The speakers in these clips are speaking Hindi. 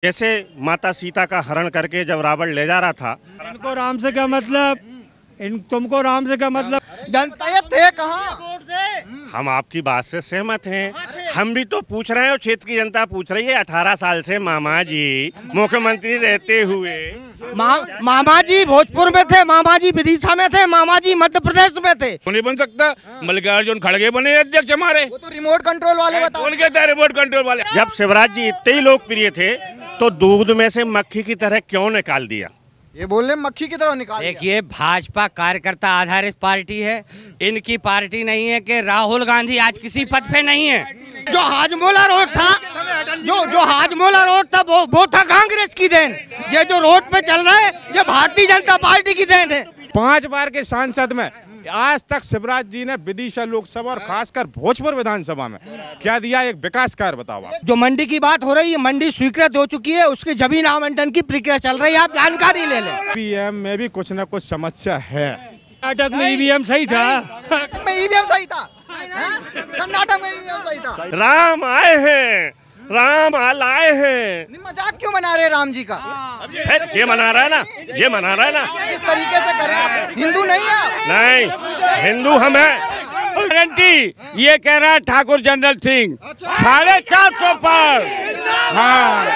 जैसे माता सीता का हरण करके जब रावण ले जा रहा था। इनको राम से क्या मतलब, तुमको राम से क्या मतलब। जनता ये थे कहाँ? हम आपकी बात से सहमत हैं। हम भी तो पूछ रहे हैं और क्षेत्र की जनता पूछ रही है। 18 साल से मामा जी मुख्यमंत्री रहते हुए मामा जी भोजपुर में थे, मामा जी विदिशा में थे, मामा जी मध्य प्रदेश में थे। नहीं बन सकता। मल्लिकार्जुन खड़गे बने अध्यक्ष हमारे। वो तो रिमोट कंट्रोल वाले बताओ। कौन कहता है रिमोट कंट्रोल वाले? जब शिवराज जी इतने ही लोकप्रिय थे तो दूध में से मक्खी की तरह क्यों निकाल दिया? ये बोल रहे मक्खी की तरह निकाल। देखिए, भाजपा कार्यकर्ता आधारित पार्टी है। इनकी पार्टी नहीं है कि राहुल गांधी आज किसी पद पे नहीं है। जो हाजमोला रोड था, जो हाजमोला रोड था वो था कांग्रेस की देन। ये जो रोड पे चल रहा है ये भारतीय जनता पार्टी की देन है। 5 बार के सांसद में आज तक शिवराज जी ने विदिशा लोकसभा और खासकर भोजपुर विधानसभा में क्या दिया? एक विकास कार्य बताओ आप। जो मंडी की बात हो रही है, मंडी स्वीकृत हो चुकी है, उसकी जमीन आवंटन की प्रक्रिया चल रही है, आप जानकारी ले लें। पीएम में भी कुछ न कुछ समस्या है। कर्नाटक में ईवीएम सही था। ईवीएम सही था, कर्नाटक में ईवीएम सही था। राम आए हैं, राम लाए हैं। मजाक क्यों बना रहे राम जी का? ये मना रहा है ना, ये मना रहा है ना। जिस तरीके से कर रहे हैं, हिंदू नहीं है आप? नहीं, हिंदू हम हैं। गारंटी ये कह रहा है ठाकुर जनरल सिंह 450 पर। हाँ,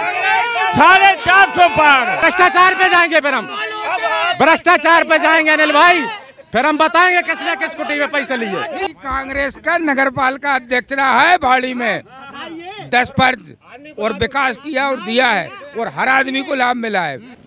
450 पर। भ्रष्टाचार पे जाएंगे फिर हम, भ्रष्टाचार पे जाएंगे अनिल भाई। फिर हम बताएंगे किसने किस कुटी में पैसे लिए। कांग्रेस का नगरपालिका अध्यक्ष रहा है बाड़ी में 10 फर्ज और विकास किया और दिया है और हर आदमी को लाभ मिला है।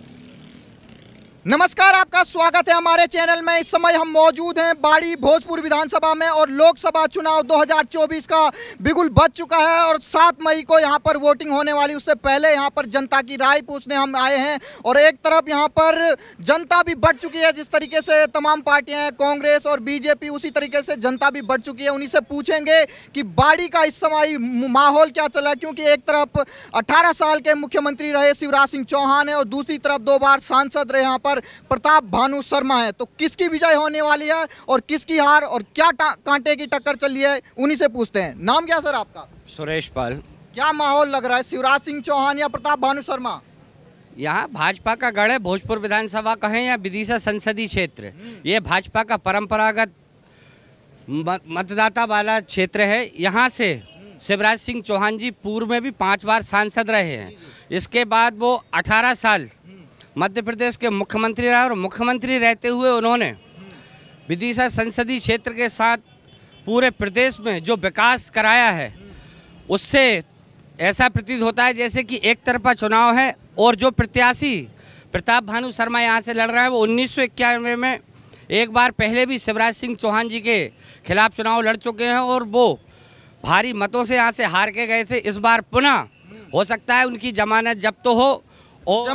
नमस्कार, आपका स्वागत है हमारे चैनल में। इस समय हम मौजूद हैं बाड़ी भोजपुर विधानसभा में और लोकसभा चुनाव 2024 का बिगुल बज चुका है और 7 मई को यहां पर वोटिंग होने वाली। उससे पहले यहां पर जनता की राय पूछने हम आए हैं और एक तरफ यहां पर जनता भी बढ़ चुकी है। जिस तरीके से तमाम पार्टियां हैं, कांग्रेस और बीजेपी, उसी तरीके से जनता भी बढ़ चुकी है। उन्हीं से पूछेंगे कि बाड़ी का इस समय माहौल क्या चला है, क्योंकि एक तरफ 18 साल के मुख्यमंत्री रहे शिवराज सिंह चौहान है और दूसरी तरफ 2 बार सांसद रहे यहाँ पर प्रताप भानु शर्मा है। तो किसकी विजय होने वाली है और किसकी हार और क्या कांटे की टक्कर चली है, उन्हीं से पूछते हैं। नाम क्या सर आपका? सुरेश पाल। क्या माहौल लग रहा है, शिवराज सिंह चौहान या प्रताप भानु शर्मा? यहाँ भाजपा का गढ़ है। भोजपुर विधानसभा कहें या विदिशा संसदीय क्षेत्र, ये भाजपा का परंपरागत मतदाता वाला क्षेत्र है। यहाँ से शिवराज सिंह चौहान जी पूर्व में भी 5 बार सांसद रहे हैं। इसके बाद वो 18 साल मध्य प्रदेश के मुख्यमंत्री रहे और मुख्यमंत्री रहते हुए उन्होंने विदिशा संसदीय क्षेत्र के साथ पूरे प्रदेश में जो विकास कराया है, उससे ऐसा प्रतीत होता है जैसे कि एक तरफा चुनाव है। और जो प्रत्याशी प्रताप भानु शर्मा यहाँ से लड़ रहे हैं, वो 1991 में एक बार पहले भी शिवराज सिंह चौहान जी के खिलाफ चुनाव लड़ चुके हैं और वो भारी मतों से यहाँ से हार के गए थे। इस बार पुनः हो सकता है उनकी जमानत जब्त हो और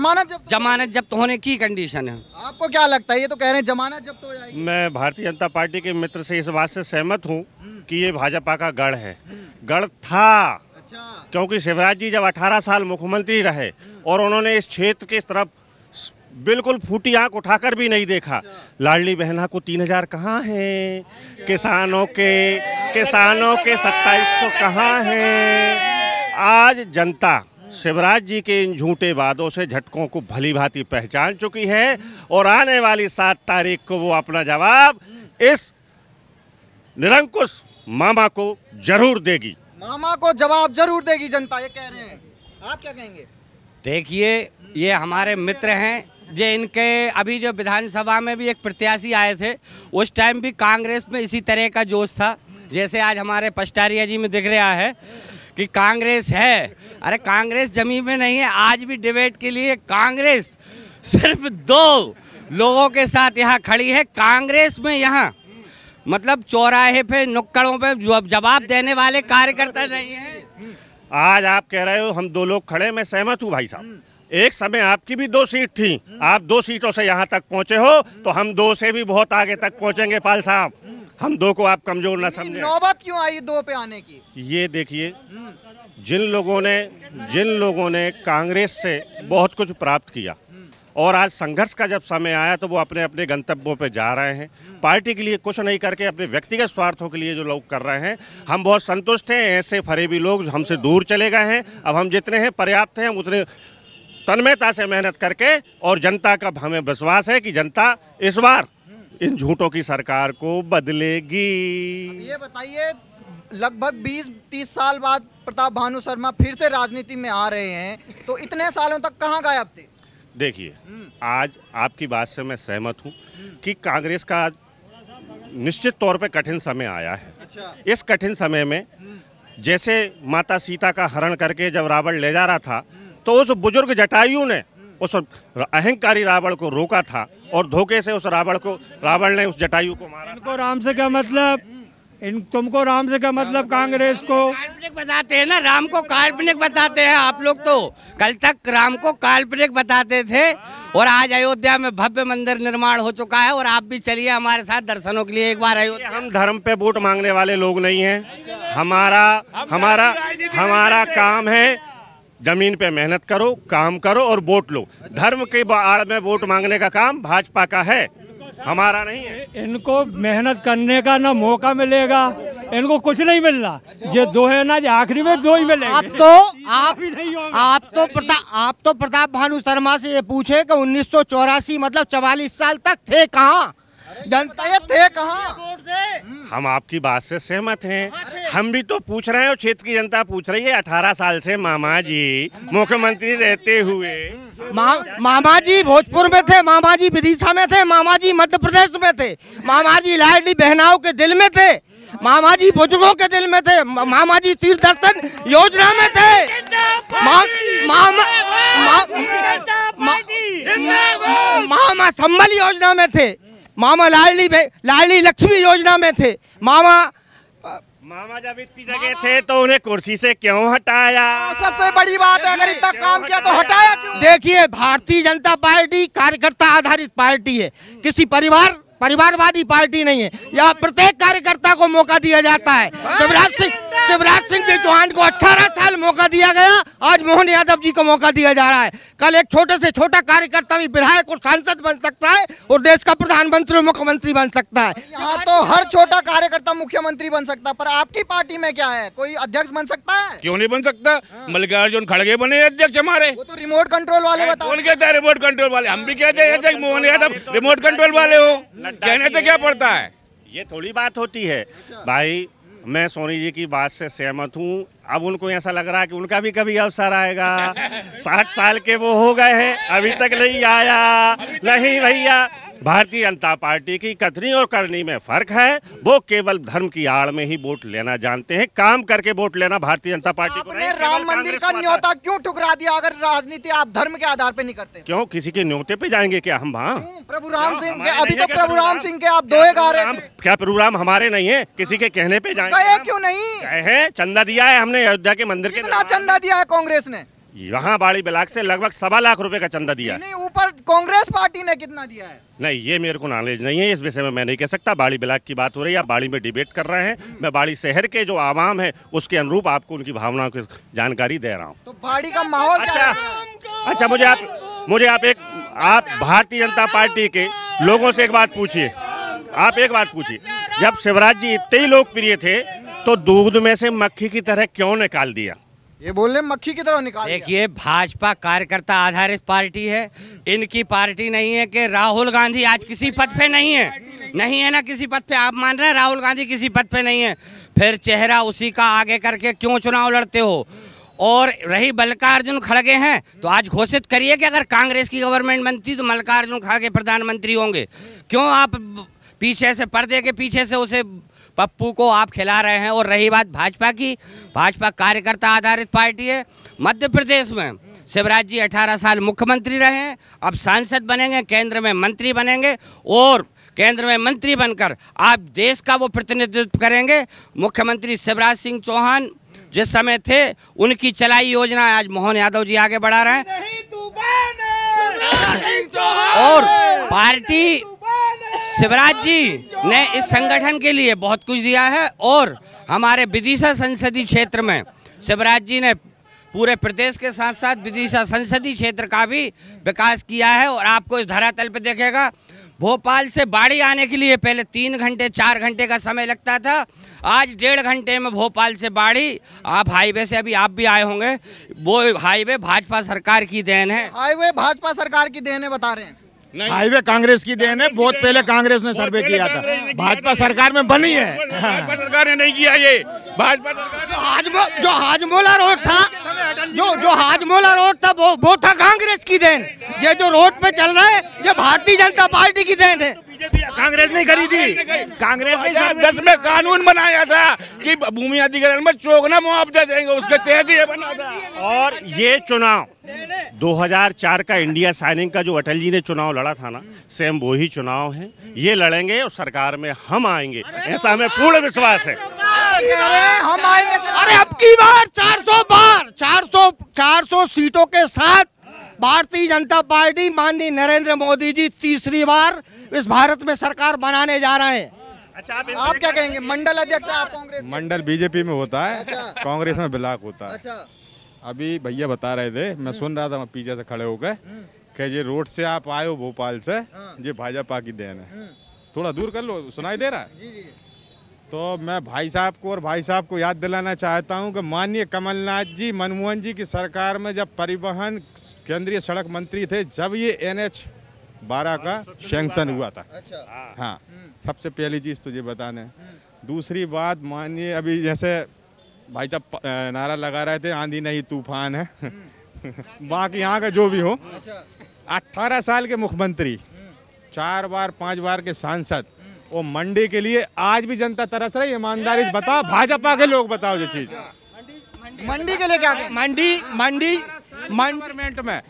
जमानत जब्त होने की कंडीशन है। आपको क्या लगता है? ये तो कह रहे हैं जमानत जब्त हो जाएगी। मैं भारतीय जनता पार्टी के मित्र से इस बात से सहमत हूँ कि ये भाजपा का गढ़ है, गढ़ था। क्योंकि शिवराज जी जब 18 साल मुख्यमंत्री रहे और उन्होंने इस क्षेत्र के तरफ बिल्कुल फूटी आंख उठाकर भी नहीं देखा। लाडली बहना को 3000 कहाँ है, किसानों के 2700 कहाँ है। आज जनता शिवराज जी के इन झूठे वादों से झटकों को भली भांति पहचान चुकी है और आने वाली 7 तारीख को वो अपना जवाब इस निरंकुश मामा को जरूर देगी। मामा को जवाब जरूर देगी जनता, ये कह रहे हैं। आप क्या कहेंगे? देखिए, ये हमारे मित्र हैं। जो इनके अभी जो विधानसभा में भी एक प्रत्याशी आए थे, उस टाइम भी कांग्रेस में इसी तरह का जोश था जैसे आज हमारे पस्टारिया जी में दिख रहा है कि कांग्रेस है। अरे कांग्रेस जमीन में नहीं है। आज भी डिबेट के लिए कांग्रेस सिर्फ 2 लोगों के साथ यहाँ खड़ी है। कांग्रेस में यहाँ मतलब चौराहे पे, नुक्कड़ों पे जवाब देने वाले कार्यकर्ता नहीं है। आज आप कह रहे हो हम 2 लोग खड़े, मैं सहमत हूँ भाई साहब। एक समय आपकी भी 2 सीट थी, आप 2 सीटों से यहाँ तक पहुँचे हो, तो हम 2 से भी बहुत आगे तक पहुँचेंगे पाल साहब। हम 2 को आप कमजोर ना समझें। नौबत क्यों आई 2 पे आने की? ये देखिए, जिन लोगों ने कांग्रेस से बहुत कुछ प्राप्त किया और आज संघर्ष का जब समय आया तो वो अपने अपने गंतव्यों पे जा रहे हैं। पार्टी के लिए कुछ नहीं करके अपने व्यक्तिगत स्वार्थों के लिए जो लोग कर रहे हैं, हम बहुत संतुष्ट हैं। ऐसे फरेबी लोग हमसे दूर चले गए हैं। अब हम जितने हैं पर्याप्त हैं, हम उतने तन्मयता से मेहनत करके, और जनता का हमें विश्वास है कि जनता इस बार इन झूठों की सरकार को बदलेगी। ये बताइए, लगभग 20-30 साल बाद प्रताप भानु शर्मा फिर से राजनीति में आ रहे हैं, तो इतने सालों तक कहाँ गायब थे? देखिए, आज आपकी बात से मैं सहमत हूँ कि कांग्रेस का निश्चित तौर पे कठिन समय आया है। अच्छा। इस कठिन समय में जैसे माता सीता का हरण करके जब रावण ले जा रहा था, तो उस बुजुर्ग जटायु ने उस अहंकारी रावण को रोका था, और धोखे से उस रावण ने उस जटायु को मारा। इनको राम से क्या मतलब? तुमको राम से क्या मतलब? कांग्रेस को काल्पनिक बताते हैं ना, राम को काल्पनिक बताते हैं आप लोग। तो कल तक राम को काल्पनिक बताते थे, और आज अयोध्या में भव्य मंदिर निर्माण हो चुका है, और आप भी चलिए हमारे साथ दर्शनों के लिए एक बार अयोध्या। हम धर्म पे वोट मांगने वाले लोग नहीं हैं। हमारा काम है जमीन पे मेहनत करो, काम करो और वोट लो। धर्म के आड़ में वोट मांगने का काम भाजपा का है, हमारा नहीं है। इनको मेहनत करने का ना मौका मिलेगा, इनको कुछ नहीं मिल रहा। ये दो है ना, आखिरी में दो ही मिलेंगे। आप तो प्रताप भानु शर्मा से ये पूछे कि 1984 मतलब 44 साल तक थे कहाँ? जनता ये थे कहाँ? हम आपकी बात से सहमत हैं। हम भी तो पूछ रहे हैं, और क्षेत्र की जनता पूछ रही है। 18 साल से मामा जी मुख्यमंत्री रहते हुए, मामा जी भोजपुर में थे, मामा जी विदिशा में थे, मामा जी मध्य प्रदेश में थे, मामा जी लाडली बहनाओं के दिल में थे, मामा जी बुजुर्गों के दिल में थे, मामा जी तीर्थ दर्शन योजना में थे, मामा संबल योजना में थे, मामा लाडली लक्ष्मी योजना में थे, मामा जब इतनी जगह थे तो उन्हें कुर्सी से क्यों हटाया? सबसे बड़ी बात है, अगर इतना काम किया तो हटाया क्यों? देखिए, भारतीय जनता पार्टी कार्यकर्ता आधारित पार्टी है, किसी परिवारवादी पार्टी नहीं है। यहाँ प्रत्येक कार्यकर्ता को मौका दिया जाता है। शिवराज सिंह चौहान को 18 साल मौका दिया गया, आज मोहन यादव जी को मौका दिया जा रहा है। कल एक छोटे से छोटा कार्यकर्ता भी विधायक और सांसद बन सकता है, और देश का प्रधानमंत्री और मुख्यमंत्री बन सकता है। यहाँ तो हर छोटा कार्यकर्ता मुख्यमंत्री बन सकता है, पर आपकी पार्टी में क्या है? कोई अध्यक्ष बन सकता है? क्यों नहीं बन सकता? मल्लिकार्जुन खड़गे बने अध्यक्ष हमारे। वो तो रिमोट कंट्रोल वाले बताओ। कौन कहता है रिमोट कंट्रोल वाले? हम भी कहते हैं मोहन यादव रिमोट कंट्रोल वाले हो, कहने से क्या पड़ता है? ये थोड़ी बात होती है भाई। मैं सोनी जी की बात से सहमत हूँ। अब उनको ऐसा लग रहा है कि उनका भी कभी अवसर आएगा। 60 साल के वो हो गए हैं, अभी तक नहीं आया। नहीं भैया, भारतीय जनता पार्टी की कथनी और करनी में फर्क है। वो केवल धर्म की आड़ में ही वोट लेना जानते हैं, काम करके वोट लेना भारतीय जनता पार्टी को नहीं। राम मंदिर का न्योता क्यों ठुकरा दिया? अगर राजनीति आप धर्म के आधार पे नहीं करते, क्यों किसी के न्योते पे जाएंगे क्या हम? वहाँ प्रभु राम सिंह के, अभी तो प्रभु राम सिंह के आप दोहे गा रहे हैं। क्या प्रभु राम हमारे नहीं है? किसी के कहने पे जाएंगे? क्यों नहीं कहे? चंदा दिया है हमने अयोध्या के मंदिर के। कितना चंदा दिया है कांग्रेस ने? यहाँ बाड़ी ब्लॉक से लगभग 1.25 लाख रुपए का चंदा दिया है। नहीं, ऊपर कांग्रेस पार्टी ने कितना दिया है? नहीं, ये मेरे को नॉलेज नहीं है, इस विषय में मैं नहीं कह सकता। बाड़ी ब्लॉक की बात हो रही है, आप बाड़ी में डिबेट कर रहे हैं। मैं बाड़ी शहर के जो आवाम है उसके अनुरूप आपको उनकी भावनाओं की जानकारी दे रहा हूँ। तो बाड़ी का माहौल क्या है? अच्छा, मुझे आप भारतीय जनता पार्टी के लोगों से एक बात पूछिए। आप एक बात पूछिए, जब शिवराज जी इतने ही लोकप्रिय थे तो दूध में से मक्खी की तरह क्यों निकाल दिया? ये बोल रहे मक्खी की तरह निकाल दिया। देखिए, भाजपा कार्यकर्ता आधारित पार्टी है। इनकी पार्टी नहीं है कि राहुल गांधी आज किसी पद पे नहीं है ना, किसी पद पे। आप मान रहे हैं राहुल गांधी किसी पद पे नहीं है, फिर चेहरा उसी का आगे करके क्यों चुनाव लड़ते हो? और रही मल्लिकार्जुन खड़गे हैं, तो आज घोषित करिए कि अगर कांग्रेस की गवर्नमेंट बनती तो मल्लिकार्जुन खड़गे प्रधानमंत्री होंगे। क्यों आप पीछे से, पर्दे के पीछे से उसे पप्पू को आप खिला रहे हैं? और रही बात भाजपा की, भाजपा कार्यकर्ता आधारित पार्टी है। मध्य प्रदेश में शिवराज जी 18 साल मुख्यमंत्री रहे हैं, अब सांसद बनेंगे, केंद्र में मंत्री बनेंगे, और केंद्र में मंत्री बनकर आप देश का वो प्रतिनिधित्व करेंगे। मुख्यमंत्री शिवराज सिंह चौहान जिस समय थे, उनकी चलाई योजना आज मोहन यादव जी आगे बढ़ा रहे हैं। और पार्टी शिवराज जी ने इस संगठन के लिए बहुत कुछ दिया है, और हमारे विदिशा संसदीय क्षेत्र में शिवराज जी ने पूरे प्रदेश के साथ साथ विदिशा संसदीय क्षेत्र का भी विकास किया है। और आपको इस धरातल पे देखेगा, भोपाल से बाड़ी आने के लिए पहले 3 घंटे 4 घंटे का समय लगता था, आज 1.5 घंटे में भोपाल से बाड़ी, आप हाईवे से अभी आप भी आए होंगे, वो हाईवे भाजपा सरकार की देन है। हाईवे भाजपा सरकार की देन है बता रहे हैं? हाईवे कांग्रेस की देन है, बहुत पहले कांग्रेस ने सर्वे किया था, भाजपा सरकार में बनी है। भाजपा सरकार ने नहीं किया ये, भाजपा सरकार जो हाजमोला रोड था, जो हाजमोला रोड था वो था कांग्रेस की देन। ये जो रोड पे चल रहा है ये भारतीय जनता पार्टी की देन है। कांग्रेस नहीं करी थी, कांग्रेस ने 2010 में कानून बनाया था कि भूमि अधिग्रहण में चौगुना मुआवजा देंगे, उसके तहत ये बना था। और ये चुनाव 2004 का इंडिया साइनिंग का जो अटल जी ने चुनाव लड़ा था ना, सेम वही चुनाव है, ये लड़ेंगे और सरकार में हम आएंगे, ऐसा हमें पूर्ण विश्वास है। हम आएंगे। अरे अब की बार 400 सीटों के साथ भारतीय जनता पार्टी माननीय नरेंद्र मोदी जी तीसरी बार इस भारत में सरकार बनाने जा रहे हैं। अच्छा आप क्या कहेंगे? मंडल अध्यक्ष आप कांग्रेस? मंडल बीजेपी में होता है, कांग्रेस में ब्लॉक होता है। अच्छा अभी भैया बता रहे थे, मैं सुन रहा था पीछे से खड़े होकर कि ये रोड से आप आए हो भोपाल से, ये भाजपा की देन है। थोड़ा दूर कर लो, सुनाई दे रहा है? तो मैं भाई साहब को और भाई साहब को याद दिलाना चाहता हूं कि माननीय कमलनाथ जी, मनमोहन जी की सरकार में जब परिवहन केंद्रीय सड़क मंत्री थे, जब ये NH-12 का सैंक्शन हुआ था। अच्छा हाँ, सबसे पहली चीज़ तो ये बताने। दूसरी बात, माननीय अभी जैसे भाई साहब नारा लगा रहे थे आंधी नहीं तूफान है बाकी यहाँ का जो भी हो, 18 साल के मुख्यमंत्री, 4 बार 5 बार के सांसद, वो मंडी के लिए आज भी जनता तरस रही है। ईमानदारी से बताओ, भाजपा के लोग बताओ ये चीज। मंडी के लिए क्या? मंडी पार्लियामेंट में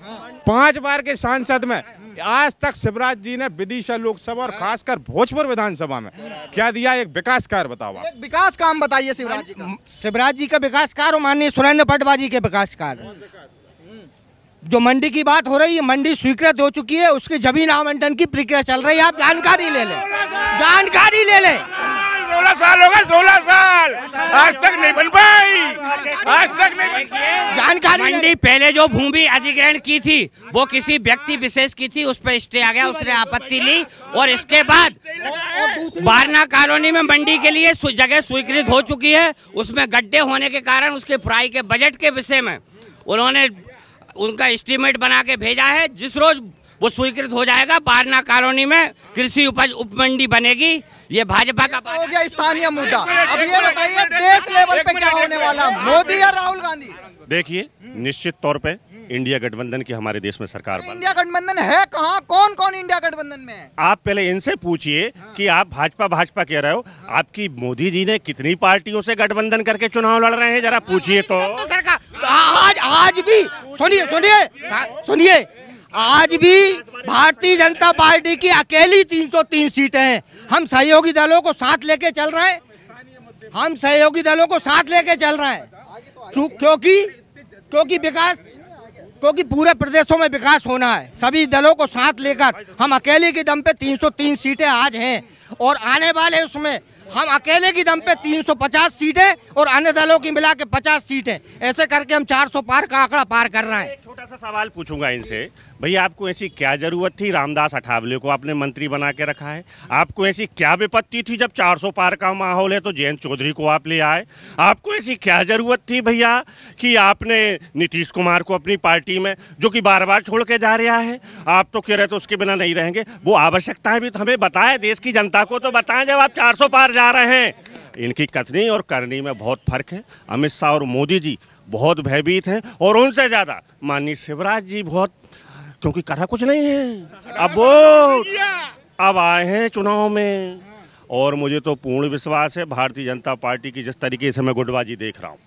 5 बार के सांसद में आज तक शिवराज जी ने विदिशा लोकसभा और खासकर भोजपुर विधानसभा में क्या दिया? एक विकास कार्य बताओ आप। एक विकास काम बताइए शिवराज जी का। शिवराज जी का विकास कार्य, माननीय सुरेंद्र पटवा जी के विकास कार्य। जो मंडी की बात हो रही है, मंडी स्वीकृत हो चुकी है, उसकी जमीन आवंटन की प्रक्रिया चल रही है। आप जानकारी ले लें, जानकारी ले लें। 16 साल हो गए, 16 साल आज तक नहीं बन पाई, आज तक नहीं। जानकारी मंडी पहले जो भूमि अधिग्रहण की थी वो किसी व्यक्ति विशेष की थी, उस पर स्टे आ गया, उसने आपत्ति ली और इसके बाद बारना कॉलोनी में मंडी के लिए जगह स्वीकृत हो चुकी है। उसमें गड्ढे होने के कारण उसके फ्राई के बजट के विषय में उन्होंने उनका एस्टीमेट बना के भेजा है। जिस रोज वो स्वीकृत हो जाएगा, बारना कॉलोनी में कृषि उपज उप मंडी बनेगी। ये भाजपा का हो गया स्थानीय मुद्दा। अब ये बताइए देश लेवल पे क्या होने वाला, मोदी या राहुल गांधी? देखिए, निश्चित तौर पे इंडिया गठबंधन की हमारे देश में सरकार बन। इंडिया गठबंधन है कहाँ? कौन कौन इंडिया गठबंधन में है? आप पहले इनसे पूछिए कि आप भाजपा कह रहे हो, आपकी मोदी जी ने कितनी पार्टियों से गठबंधन करके चुनाव लड़ रहे हैं, जरा पूछिए तो। सरकार आज भी सुनिए, आज भी भारतीय जनता पार्टी की अकेली 303 सीटें हैं। हम सहयोगी दलों को साथ लेके चल रहे हैं, क्योंकि पूरे प्रदेशों में विकास होना है। सभी दलों को साथ लेकर हम अकेले के दम पे 303 सीटें आज हैं और आने वाले उसमें हम अकेले की दम पे 350 सीटें और अन्य दलों की मिला के 50 सीटें, ऐसे करके हम 400 पार का आंकड़ा पार कर रहे हैं। छोटा सा सवाल पूछूंगा इनसे, भैया आपको ऐसी क्या जरूरत थी? रामदास अठावले को आपने मंत्री बना के रखा है। आपको ऐसी क्या विपत्ति थी जब 400 पार का माहौल है तो जयंत चौधरी को आप ले आए? आपको ऐसी क्या जरूरत थी भैया कि आपने नीतीश कुमार को अपनी पार्टी में, जो कि बार बार छोड़ के जा रहा है, आप तो कह रहे थे उसके बिना नहीं रहेंगे। वो आवश्यकताएं भी तो हमें बताएं, देश की जनता को तो बताएं जब आप 400 पार जा रहे हैं। इनकी कथनी और करनी में बहुत फर्क है। अमित शाह और मोदी जी बहुत भयभीत हैं और उनसे ज्यादा माननीय शिवराज जी बहुत, क्योंकि करा कुछ नहीं है। अब वो अब आए हैं चुनाव में और मुझे तो पूर्ण विश्वास है भारतीय जनता पार्टी की जिस तरीके से मैं गुटबाजी देख रहा हूँ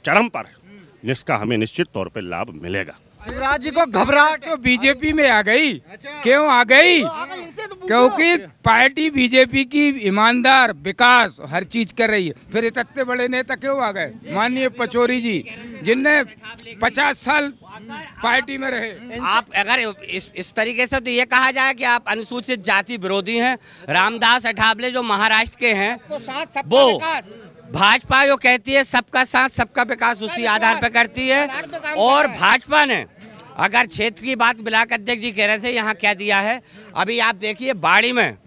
चरम पर है, जिसका हमें निश्चित तौर पे लाभ मिलेगा। शिवराज जी को घबराहट तो बीजेपी में आ गई। क्यों आ गई? क्योंकि पार्टी बीजेपी की ईमानदार विकास हर चीज कर रही है। फिर इतने बड़े नेता क्यों आ गए? माननीय पचौरी जी, जिनने 50 साल पार्टी में रहे। आप अगर इस तरीके से तो ये कहा जाए कि आप अनुसूचित जाति विरोधी हैं। रामदास अठावले जो महाराष्ट्र के हैं, वो भाजपा जो कहती है सबका साथ सबका विकास, उसी आधार पर करती है। और भाजपा ने अगर क्षेत्र की बात ब्लॉक अध्यक्ष जी कह रहे थे यहाँ क्या दिया है, अभी आप देखिए बाड़ी में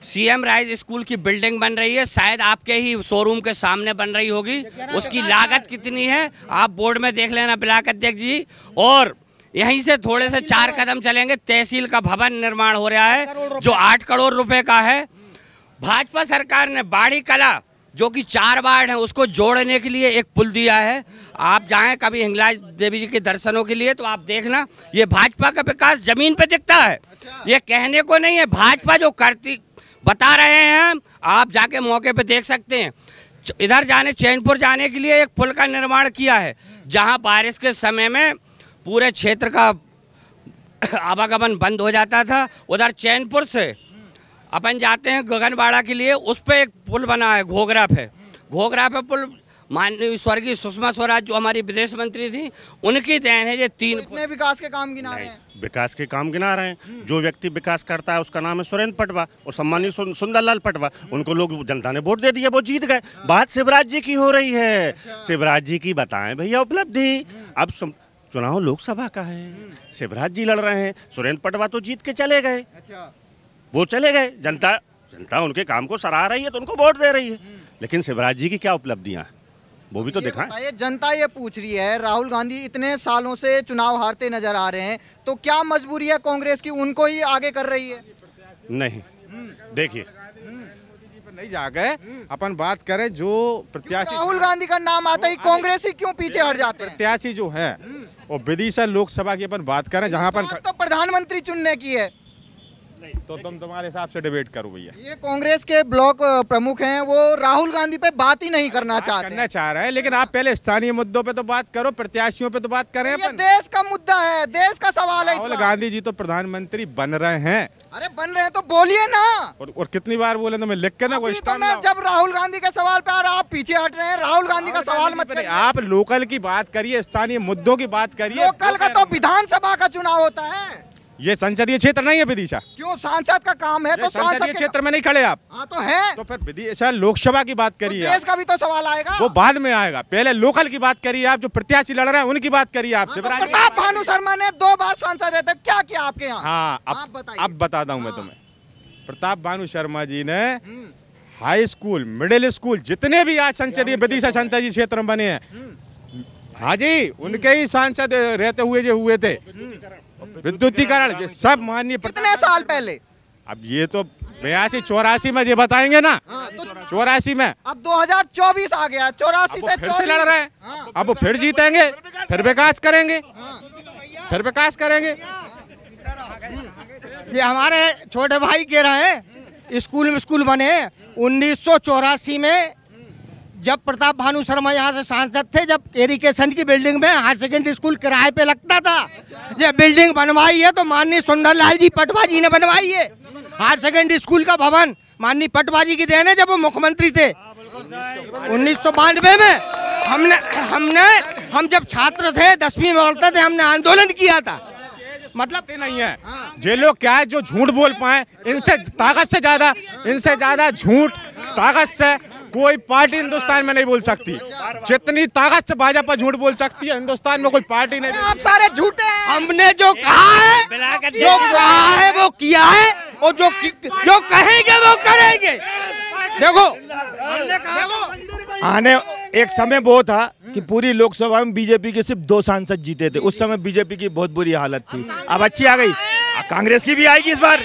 सीएम राइज स्कूल की बिल्डिंग बन रही है, शायद आपके ही शोरूम के सामने बन रही होगी। उसकी लागत कितनी है आप बोर्ड में देख लेना ब्लॉक अध्यक्ष जी। और यहीं से थोड़े से 4 कदम चलेंगे, तहसील का भवन निर्माण हो रहा है जो 8 करोड़ रुपए का है। भाजपा सरकार ने बाड़ी कला जो कि 4 वार्ड है उसको जोड़ने के लिए एक पुल दिया है। आप जाएं कभी हिंगलाज देवी जी के दर्शनों के लिए तो आप देखना, ये भाजपा का विकास जमीन पे दिखता है। ये कहने को नहीं है, भाजपा जो करती बता रहे हैं, आप जाके मौके पे देख सकते हैं। इधर जाने चैनपुर जाने के लिए एक पुल का निर्माण किया है, जहां बारिश के समय में पूरे क्षेत्र का आवागमन बंद हो जाता था। उधर चैनपुर से अपन जाते हैं गगनबाड़ा के लिए, उस पर एक पुल बना है घोघरा पे पुल। माननीय स्वर्गीय सुषमा स्वराज जो हमारी विदेश मंत्री थी, उनकी देन है। ये 3 विकास के काम गिना रहे हैं, विकास के काम गिना रहे हैं। जो व्यक्ति विकास करता है उसका नाम है सुरेंद्र पटवा और सम्मानीय सुंदरलाल पटवा। उनको लोग जनता ने वोट दे दिया, वो जीत गए। बात शिवराज जी की हो रही है, शिवराज जी की बताएं भैया उपलब्धि। अब चुनाव लोकसभा का है, शिवराज जी लड़ रहे हैं, सुरेंद्र पटवा तो जीत के चले गए। वो चले गए, जनता उनके काम को सराह रही है तो उनको वोट दे रही है। लेकिन शिवराज जी की क्या उपलब्धियां हैं वो भी तो दिखाएं। जनता ये पूछ रही है, राहुल गांधी इतने सालों से चुनाव हारते नजर आ रहे हैं, तो क्या मजबूरी है कांग्रेस की उनको ही आगे कर रही है? नहीं, देखिए नहीं जाके अपन बात करें जो प्रत्याशी, राहुल गांधी का नाम आता ही कांग्रेस ही क्यों पीछे हट जाते हैं? प्रत्याशी जो है और विदिशा लोकसभा की अपन बात करें जहां अपन तो प्रधानमंत्री चुनने की है, तो तुम तुम्हारे हिसाब से डिबेट करो भैया। ये कांग्रेस के ब्लॉक प्रमुख हैं, वो राहुल गांधी पे बात ही नहीं करना चाह रहे हैं। लेकिन आप पहले स्थानीय मुद्दों पे तो बात करो, प्रत्याशियों पे तो बात करें। ये देश का मुद्दा है, देश का सवाल है। राहुल गांधी जी तो प्रधानमंत्री बन रहे हैं। अरे बन रहे हैं तो बोलिए ना। और कितनी बार बोले तो मैं लिख के ना कोई तो मैं जब राहुल गांधी के सवाल पे आ रहा आप पीछे हट रहे हैं। राहुल गांधी का सवाल मत करिए, आप लोकल की बात करिए, स्थानीय मुद्दों की बात करिए। लोकल का तो विधानसभा का चुनाव होता है, ये संसदीय क्षेत्र नहीं है विदिशा। क्यों? सांसद का काम है तो संसदीय क्षेत्र में नहीं खड़े आप। हाँ तो है, तो फिर विदिशा लोकसभा की बात करिए। तो देश का भी तो सवाल आएगा, वो बाद में आएगा। पहले लोकल की बात करिए, आप जो प्रत्याशी लड़ रहे हैं उनकी बात करिए। आप शिवराज प्रताप भानु शर्मा ने 2 बार सांसद रहते, क्या किया आपके यहाँ? हाँ, अब बताता हूँ मैं तुम्हें। प्रताप भानु शर्मा जी ने हाई स्कूल, मिडिल स्कूल, जितने भी आज संसदीय विदिशा संसदीय क्षेत्र में बने हैं, हाँ जी, उनके ही सांसद रहते हुए जो हुए थे। विद्युतीकरण ये सब माननीय कितने साल पहले? अब ये तो 82-84 में ये बताएंगे ना। तो 84 में, अब 2024 आ गया, 84 से फिर से लड़ रहे हैं। अब वो फिर जीतेंगे, फिर विकास करेंगे, फिर विकास करेंगे। ये हमारे छोटे भाई कह रहे हैं स्कूल बने 1984 में, जब प्रताप भानु शर्मा यहाँ से सांसद थे, जब इरिगेशन की बिल्डिंग में हायर सेकेंडरी स्कूल किराए पे लगता था। ये बिल्डिंग बनवाई है तो माननीय सुंदरलाल जी पटवा जी ने बनवाई है। हायर सेकेंडरी स्कूल का भवन माननीय पटवा जी की देन है, जब वो मुख्यमंत्री थे 1992 में। हम जब छात्र थे, 10वीं में पढ़ते थे, हमने आंदोलन किया था। मतलब नहीं है ये लोग क्या है जो झूठ बोल पाए, इनसे ताकत से ज्यादा, इनसे ज्यादा झूठ ताकत से कोई पार्टी हिंदुस्तान में नहीं बोल सकती। जितनी ताकत से भाजपा झूठ बोल सकती है, हिंदुस्तान में कोई पार्टी नहीं। आप सारे झूठे हैं। हमने जो कहा है वो किया है, और जो कहेंगे वो करेंगे। देखो आने एक समय वो था कि पूरी लोकसभा में बीजेपी के सिर्फ 2 सांसद जीते थे। उस समय बीजेपी की बहुत बुरी हालत थी। अब अच्छी आ गई, कांग्रेस की भी आएगी इस बार।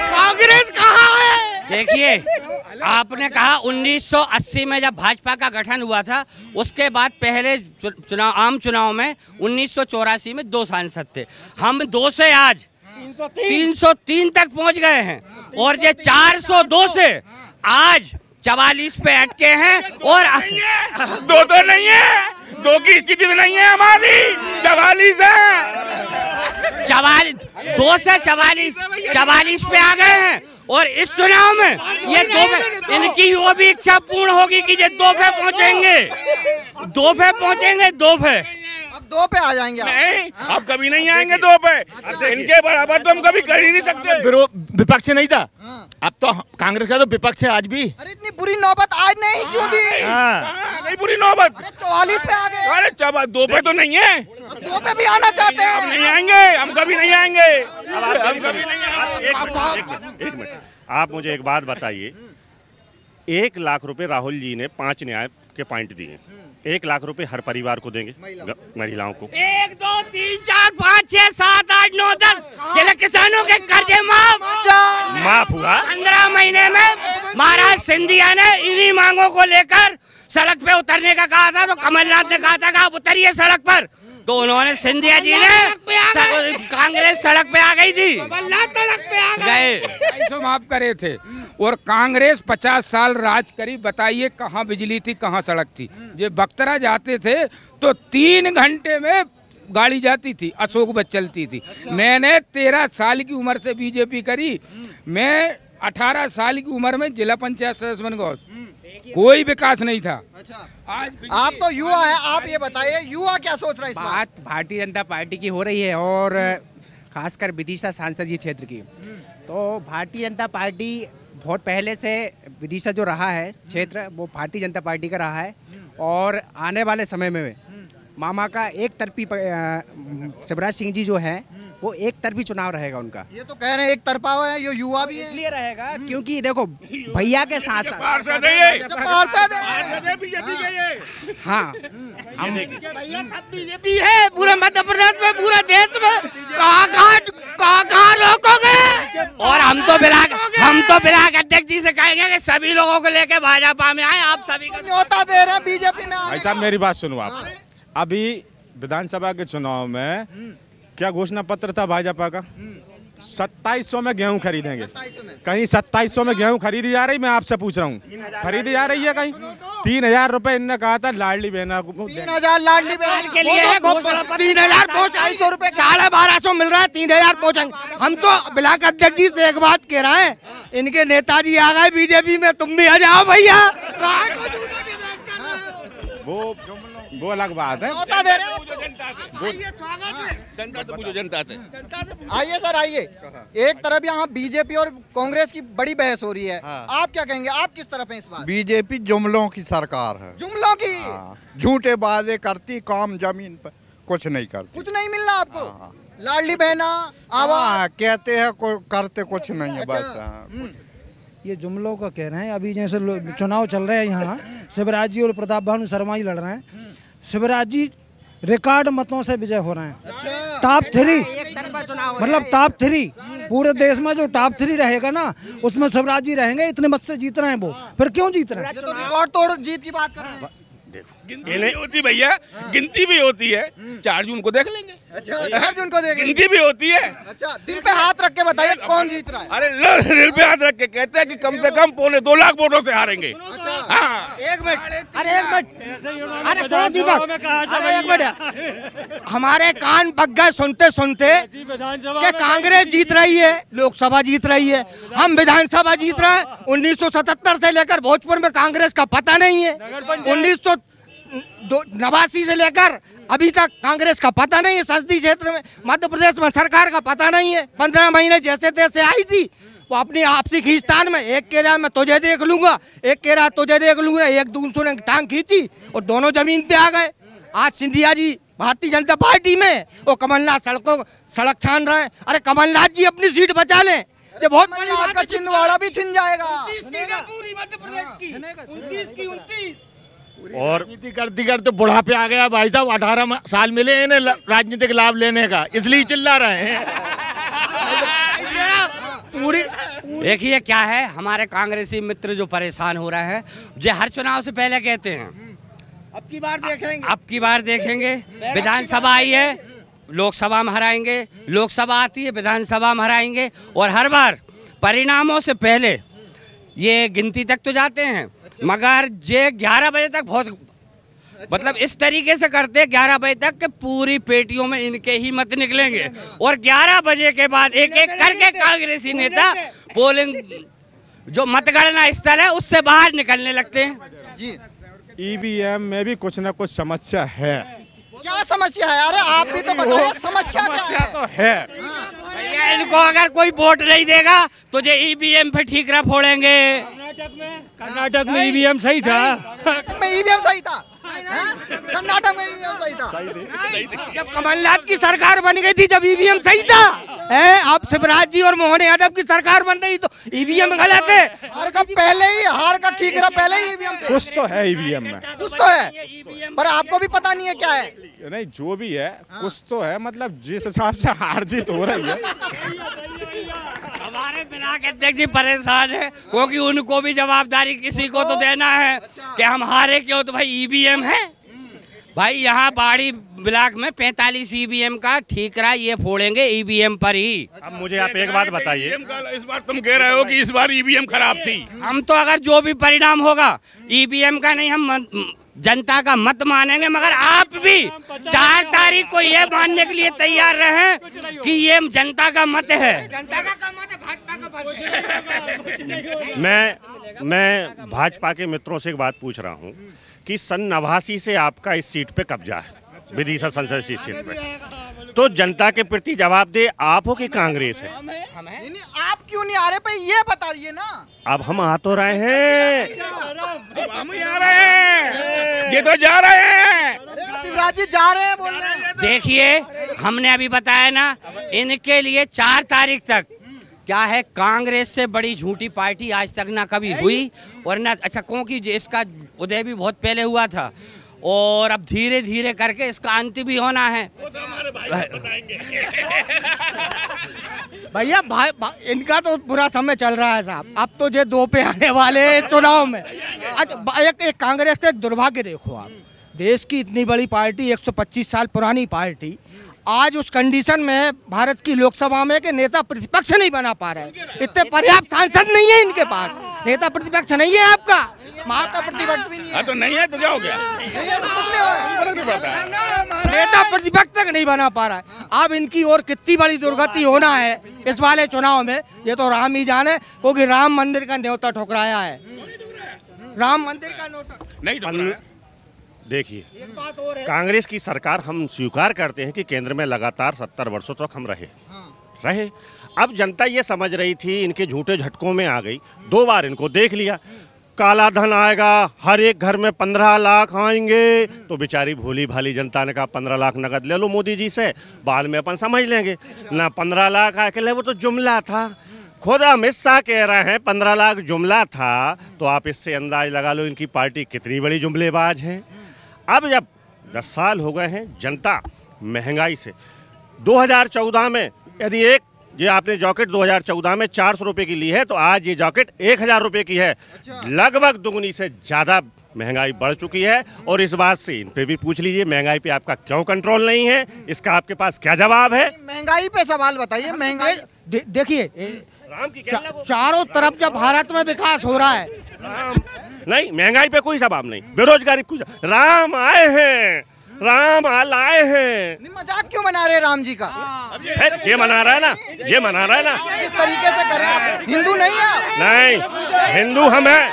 कांग्रेस कहाँ है? देखिए, आपने कहा 1980 में जब भाजपा का गठन हुआ था, उसके बाद पहले आम चुनाव में 1984 में 2 सांसद थे। हम 2 से आज 303 तक पहुंच गए हैं, और ये 402 से आज 44 पे अटके हैं। और 2 तो नहीं है, 2 की स्थिति तो नहीं है हमारी, 44 है। 2 से 44 पे आ गए हैं। और इस चुनाव में ये 2 पे, इनकी वो भी इच्छा पूर्ण होगी कि ये 2 पे पहुंचेंगे, 2 पे पहुंचेंगे, 2 पे। अब 2 पे आ जाएंगे आप। नहीं, अब कभी नहीं आएंगे 2 पे। इनके बराबर तो हम कभी कर ही नहीं सकते। विपक्ष नहीं था, अब तो कांग्रेस का तो विपक्ष है आज भी। अरे इतनी बुरी नौबत आज नहीं क्यों दी? नहीं बुरी नौबत। अरे 44 पे आ गए। अरे 2 पे तो नहीं है, 2 पे भी आना चाहते हैं। हम नहीं आएंगे, हम कभी नहीं आएंगे, हम कभी नहीं आएंगे। एक मिनट, आप मुझे एक बात बताइए, 1 लाख रुपए राहुल जी ने 5 न्याय के पॉइंट दिए, 1 लाख रुपए हर परिवार को देंगे, महिलाओं को 1 2 3 4 5 6 7 8 9 10 किसानों के कर्जे माफ हुआ। 15 महीने में महाराज सिंधिया ने इन्हीं मांगों को लेकर सड़क पे उतरने का कहा था, तो कमलनाथ ने कहा था कि आप उतरिए सड़क पर, तो उन्होंने सिंधिया जी ने कांग्रेस सड़क पे आ गई थी, सड़क पे आ गए, माफ करे थे। और कांग्रेस 50 साल राज करी, बताइए कहाँ बिजली थी, कहाँ सड़क थी। ये बख्तरा जाते थे तो 3 घंटे में गाड़ी जाती थी, अशोक बस चलती थी। मैंने 13 साल की उम्र से बीजेपी करी, मैं 18 साल की उम्र में जिला पंचायत सदस्य बन गया, कोई विकास नहीं था। अच्छा, आज आप तो युवा है, आप ये बताइए युवा क्या सोच रहा है इस बात भारतीय जनता पार्टी की हो रही है, और खासकर विदिशा संसदीय क्षेत्र की। तो भारतीय जनता पार्टी बहुत पहले से, विदिशा जो रहा है क्षेत्र वो भारतीय जनता पार्टी का रहा है, और आने वाले समय में मामा का एक तरफी शिवराज सिंह जी जो है वो एक तरफी चुनाव रहेगा उनका। ये तो कह रहे हैं एक तरफा है, ये युवा भी है, इसलिए रहेगा क्योंकि देखो भैया के साथ साथ हाँ हम बीजेपी है पूरे मध्य प्रदेश में, पूरे देश में, कहाँ रोकोगे। और हम तो विधायक अध्यक्ष जी से कहेंगे कि सभी लोगों को लेके भाजपा में आए, आप सभी का न्योता दे रहे हैं बीजेपी में। भाई साहब मेरी बात सुनो आप, अभी विधानसभा के चुनाव में क्या घोषणा पत्र था भाजपा का, 2700 में गेहूं खरीदेंगे, कहीं 2700 में गेहूं खरीदी जा रही, मैं आपसे पूछ रहा हूँ खरीदी जा रही है कहीं? 3000 रुपए इनने कहा था लाडली बहना को, 3000 लाडली बहन के लिए 3000 250 रुपए 1250 मिल रहा है, 3000 पहुँचाएंगे। हम तो ब्लॉक अध्यक्ष जी से एक बात कह रहे हैं, इनके नेताजी आ गए बीजेपी में, तुम भी आ जाओ भैया। वो अलग बात है। जनता से आइए सर आइए, एक तरफ यहाँ बीजेपी और कांग्रेस की बड़ी बहस हो रही है, आप क्या कहेंगे, आप किस तरफ हैं इस बार? बीजेपी जुमलों की सरकार है, जुमलों की, झूठे वादे करती, काम जमीन पर कुछ नहीं करती, कुछ नहीं मिलना आपको, लाडली बहना आवाज कहते हैं करते कुछ नहीं है बस। ये जुमलों का कह रहे हैं। अभी जैसे चुनाव चल रहे हैं यहाँ, शिवराज जी और प्रताप भानु शर्मा जी लड़ रहे हैं, शिवराज जी रिकॉर्ड मतों से विजय हो रहे हैं। टॉप 3 मतलब टॉप 3 पूरे देश में जो टॉप 3 रहेगा ना उसमें शिवराज जी रहेंगे, इतने मत से जीत रहे हैं वो, फिर क्यों जीत रहे हैं? तो रिकॉर्ड तोड़ जीत की बात कर रहे हैं। गिनती भी होती भैया, गिनती भी होती है, 4 जून को देख लेंगे। अच्छा 4 जून को देखेंगे, गिनती भी होती है। अच्छा दिल पे हाथ रख के बताइए कौन जीत रहा है? अरे दिल पे हाथ रख के कहते हैं कि कम से कम 2.25 लाख वोटों से हारेंगे। हाँ। एक मिनट, अरे एक मिनट, हमारे कान पक गए सुनते सुनते कि कांग्रेस जीत रही है, लोकसभा जीत रही है, हम विधानसभा जीत रहे हैं। 1977 से लेकर भोजपुर में कांग्रेस का पता नहीं है, 1989 से लेकर अभी तक कांग्रेस का पता नहीं है। संसदीय क्षेत्र में मध्य प्रदेश में सरकार का पता नहीं है। 15 महीने जैसे तैसे आई थी, वो अपनी आपसी खींचतान में एक कह रहा मैं तुझे देख लूंगा, एक कह रहा तुझे देख लूंगा, एक दूसरे ने टांग खींची और दोनों जमीन पे आ गए। आज सिंधिया जी भारतीय जनता पार्टी में, वो कमलनाथ सड़क छान रहे हैं। अरे कमलनाथ जी अपनी सीट बचा लें, ये बहुत बड़ी बात का छिंदवाड़ा भी छिन जाएगा। पूरी मध्य प्रदेश की 29 और राजनीति करते करते बुढ़ापे आ गया भाई साहब, 18 साल मिले इन्हें राजनीतिक लाभ लेने का, इसलिए चिल्ला रहे हैं। देखिए क्या है, हमारे कांग्रेसी मित्र जो परेशान हो रहे हैं, जो हर चुनाव से पहले कहते हैं अब की बार देखेंगे, अब की बार देखेंगे, विधानसभा आई है लोकसभा में हराएंगे, लोकसभा आती है विधानसभा में हराएंगे, और हर बार परिणामों से पहले ये गिनती तक तो जाते हैं, मगर ये 11 बजे तक बहुत मतलब इस तरीके से करते 11 बजे तक कि पूरी पेटियों में इनके ही मत निकलेंगे, और 11 बजे के बाद एक एक करके कांग्रेसी नेता पोलिंग जो मतगणना स्थल है उससे बाहर निकलने लगते हैं। जी ईवीएम में भी कुछ न कुछ समस्या है। क्या समस्या है? अरे आप भी तो बताइए समस्या तो है। भैया इनको अगर कोई वोट नहीं देगा तो ये ईवीएम पे ठीकरा फोड़ेंगे। कर्नाटक में ईवीएम सही था, ईवीएम सही था, कर्नाटक में ईवीएम सही था। जब कमलनाथ की सरकार बन गई थी जब ईवीएम सही था। है। अब शिवराज जी और मोहन यादव की सरकार बन रही तो ईवीएम गलत है। हार का ठीकरा पहले ही ईवीएम कुछ तो है ईवीएम में, कुछ तो है, पर आपको भी पता नहीं है क्या है। नहीं जो भी है कुछ तो है, मतलब जिस हिसाब से हार जीत हो रही है। हमारे विधायक अध्यक्ष जी परेशान है क्योंकि उनको भी जवाबदारी किसी को तो देना है कि हम हारे क्यों, तो भाई ईवीएम है भाई। यहाँ बाड़ी ब्लॉक में 45 ईवीएम का ठीकरा ये फोड़ेंगे ईवीएम पर ही। अब मुझे आप एक बात बताइए, इस बार तुम कह रहे हो कि इस बार ईवीएम खराब थी। हम तो अगर जो भी परिणाम होगा ईवीएम का नहीं, हम जनता का मत मानेंगे, मगर आप भी 4 तारीख को ये मानने के लिए तैयार रहे कि ये जनता का मत है। जनता का मत है, भाजपा का मैं भाजपा के मित्रों से एक बात पूछ रहा हूँ कि सन 89 से आपका इस सीट पे कब्जा है, विदिशा संसदीय सीट पे, तो जनता के प्रति जवाब दे आप हो कि कांग्रेस है? आप क्यों नहीं आ रहे पे ये बताइए ना। अब हम आ तो रहे हैं, हम ही आ रहे हैं, ये तो जा रहे हैं। शिवराज जी जा रहे हैं बोल रहे हैं। देखिए हमने अभी बताया ना, इनके लिए 4 तारीख तक क्या है, कांग्रेस से बड़ी झूठी पार्टी आज तक ना कभी हुई और ना, अच्छा क्योंकि इसका उदय भी बहुत पहले हुआ था और अब धीरे धीरे करके इसका अंत भी होना है। भैया इनका तो बुरा समय चल रहा है साहब। अब तो ये 2 पे आने वाले चुनाव में। अच्छा एक कांग्रेस से दुर्भाग्य देखो आप, देश की इतनी बड़ी पार्टी, 125 साल पुरानी पार्टी, आज उस कंडीशन में भारत की लोकसभा में के नेता प्रतिपक्ष नहीं बना पा रहे हैं। इतने पर्याप्त सांसद नहीं है इनके पास, नेता प्रतिपक्ष नहीं है आपका, माता प्रतिपक्ष भी नहीं है। तो नहीं है तो क्या हो गया, नेता प्रतिपक्ष तक नहीं बना पा रहा है। अब इनकी और कितनी बड़ी दुर्गति होना है इस वाले चुनाव में, ये तो राम ही जाने, क्योंकि राम मंदिर का न्योता ठुकराया है। राम मंदिर का न्योता नहीं। देखिए कांग्रेस की सरकार हम स्वीकार करते हैं कि केंद्र में लगातार 70 वर्षों तक हम रहे। अब जनता ये समझ रही थी, इनके झूठे झटकों में आ गई, 2 बार इनको देख लिया, काला धन आएगा, हर एक घर में 15 लाख आएंगे, तो बेचारी भोली भाली जनता ने कहा 15 लाख नगद ले लो मोदी जी से, बाद में अपन समझ लेंगे ना। 15 लाख अकेले वो तो जुमला था, खुद अमित शाह कह रहे हैं 15 लाख जुमला था, तो आप इससे अंदाज लगा लो इनकी पार्टी कितनी बड़ी जुमलेबाज है। अब जब 10 साल हो गए हैं, जनता महंगाई से 2014 में यदि ये आपने जैकेट 2014 में 400 रुपये की ली है, तो आज ये जैकेट 1000 रुपये की है। लगभग दुगनी से ज़्यादा महंगाई बढ़ चुकी है। और इस बात से इन पे भी पूछ लीजिए महंगाई पे आपका क्यों कंट्रोल नहीं है, इसका आपके पास क्या जवाब है? महंगाई पे सवाल बताइए। महंगाई देखिए चारों तरफ जब भारत में विकास हो रहा है, नहीं महंगाई पे कोई जवाब नहीं, बेरोजगारी कुछ, राम आए हैं, राम लाए हैं। मजाक क्यों मना रहे राम जी का? ये मना रहा है ना, ये मना रहा है ना, जिस तरीके से कर रहे हैं। हिंदू नहीं है? नहीं, हिंदू हम हैं,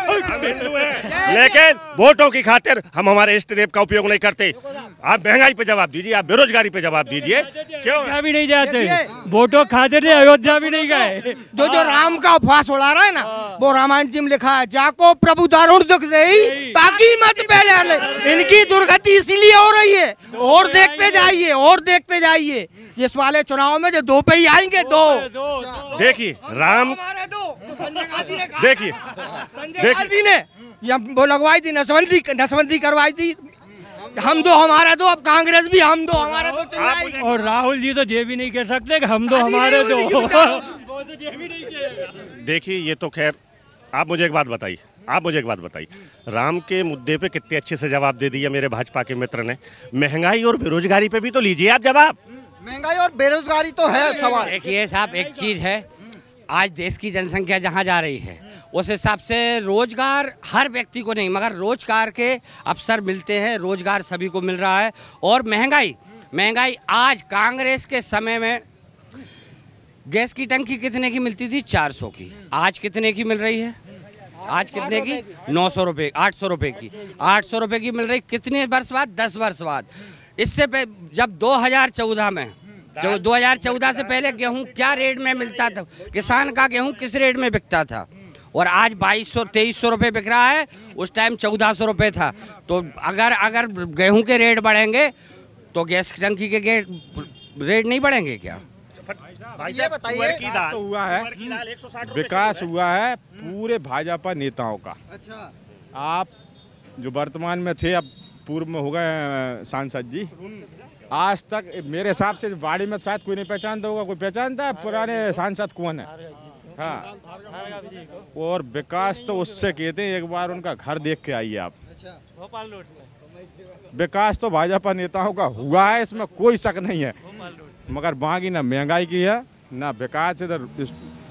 हम हिंदू हैं, लेकिन वोटों की खातिर हम हमारे इष्ट देव का उपयोग नहीं करते। आप महंगाई पे जवाब दीजिए, आप बेरोजगारी पे जवाब दीजिए। क्यों भी नहीं जाते, वोटों खातिर अयोध्या भी नहीं गए। जो राम का उपवास उड़ा रहा है ना, वो रामायण जी में लिखा है, जाको प्रभु दारुण दुख देई ताकि मत पहले ले। इनकी दुर्गति इसीलिए हो रही है। और देखते जाइए, और देखते जाइए, इस वाले चुनाव में जो 2 पे ही आएंगे, 2। देखिए राम, देखिए संजय गांधी ने वो लगवाई थी, नसबंदी करवाई थी, हम 2 हमारा 2, अब कांग्रेस भी हम 2 हमारा 2 चिल्लाएगी। और राहुल जी तो ये भी नहीं कह सकते कि हम 2 हमारे 2। देखिए ये तो खैर, आप मुझे एक बात बताइए, राम के मुद्दे पे कितने अच्छे से जवाब दे दिया मेरे भाजपा के मित्र ने। महंगाई और बेरोजगारी पे भी तो लीजिए आप जवाब। महंगाई और बेरोजगारी तो है सवाल। देखिए साहब, एक चीज है, आज देश की जनसंख्या जहाँ जा रही है उस हिसाब से रोजगार हर व्यक्ति को नहीं, मगर रोजगार के अवसर मिलते हैं, रोजगार सभी को मिल रहा है। और महंगाई आज कांग्रेस के समय में गैस की टंकी कितने की मिलती थी? 400 की, आज कितने की मिल रही है? आज कितने की? 900 रुपये, 800 रुपये की, 800 रुपये की मिल रही। कितने वर्ष बाद? 10 वर्ष बाद। इससे जब 2014 में, जो 2014 से पहले गेहूं क्या रेट में मिलता था, किसान का गेहूं किस रेट में बिकता था, और आज 2200-2300 रुपये बिक रहा है, उस टाइम 1400 रुपये था। तो अगर गेहूं के रेट बढ़ेंगे तो गैस टंकी के रेट नहीं बढ़ेंगे क्या? ये बताइए विकास तो हुआ है, विकास हुआ है पूरे भाजपा नेताओं का। अच्छा, आप जो वर्तमान में थे, अब पूर्व में हो गए सांसद जी, आज तक मेरे हिसाब से बाड़ी में शायद कोई नहीं पहचानता होगा। कोई पहचानता है पुराने सांसद कौन है? हाँ, और विकास तो उससे कहते हैं, एक बार उनका घर देख के आइए आप। भोपाल रोड विकास तो भाजपा नेताओं का हुआ है, इसमें कोई शक नहीं है, मगर बाकी ना महंगाई की है ना विकास, इधर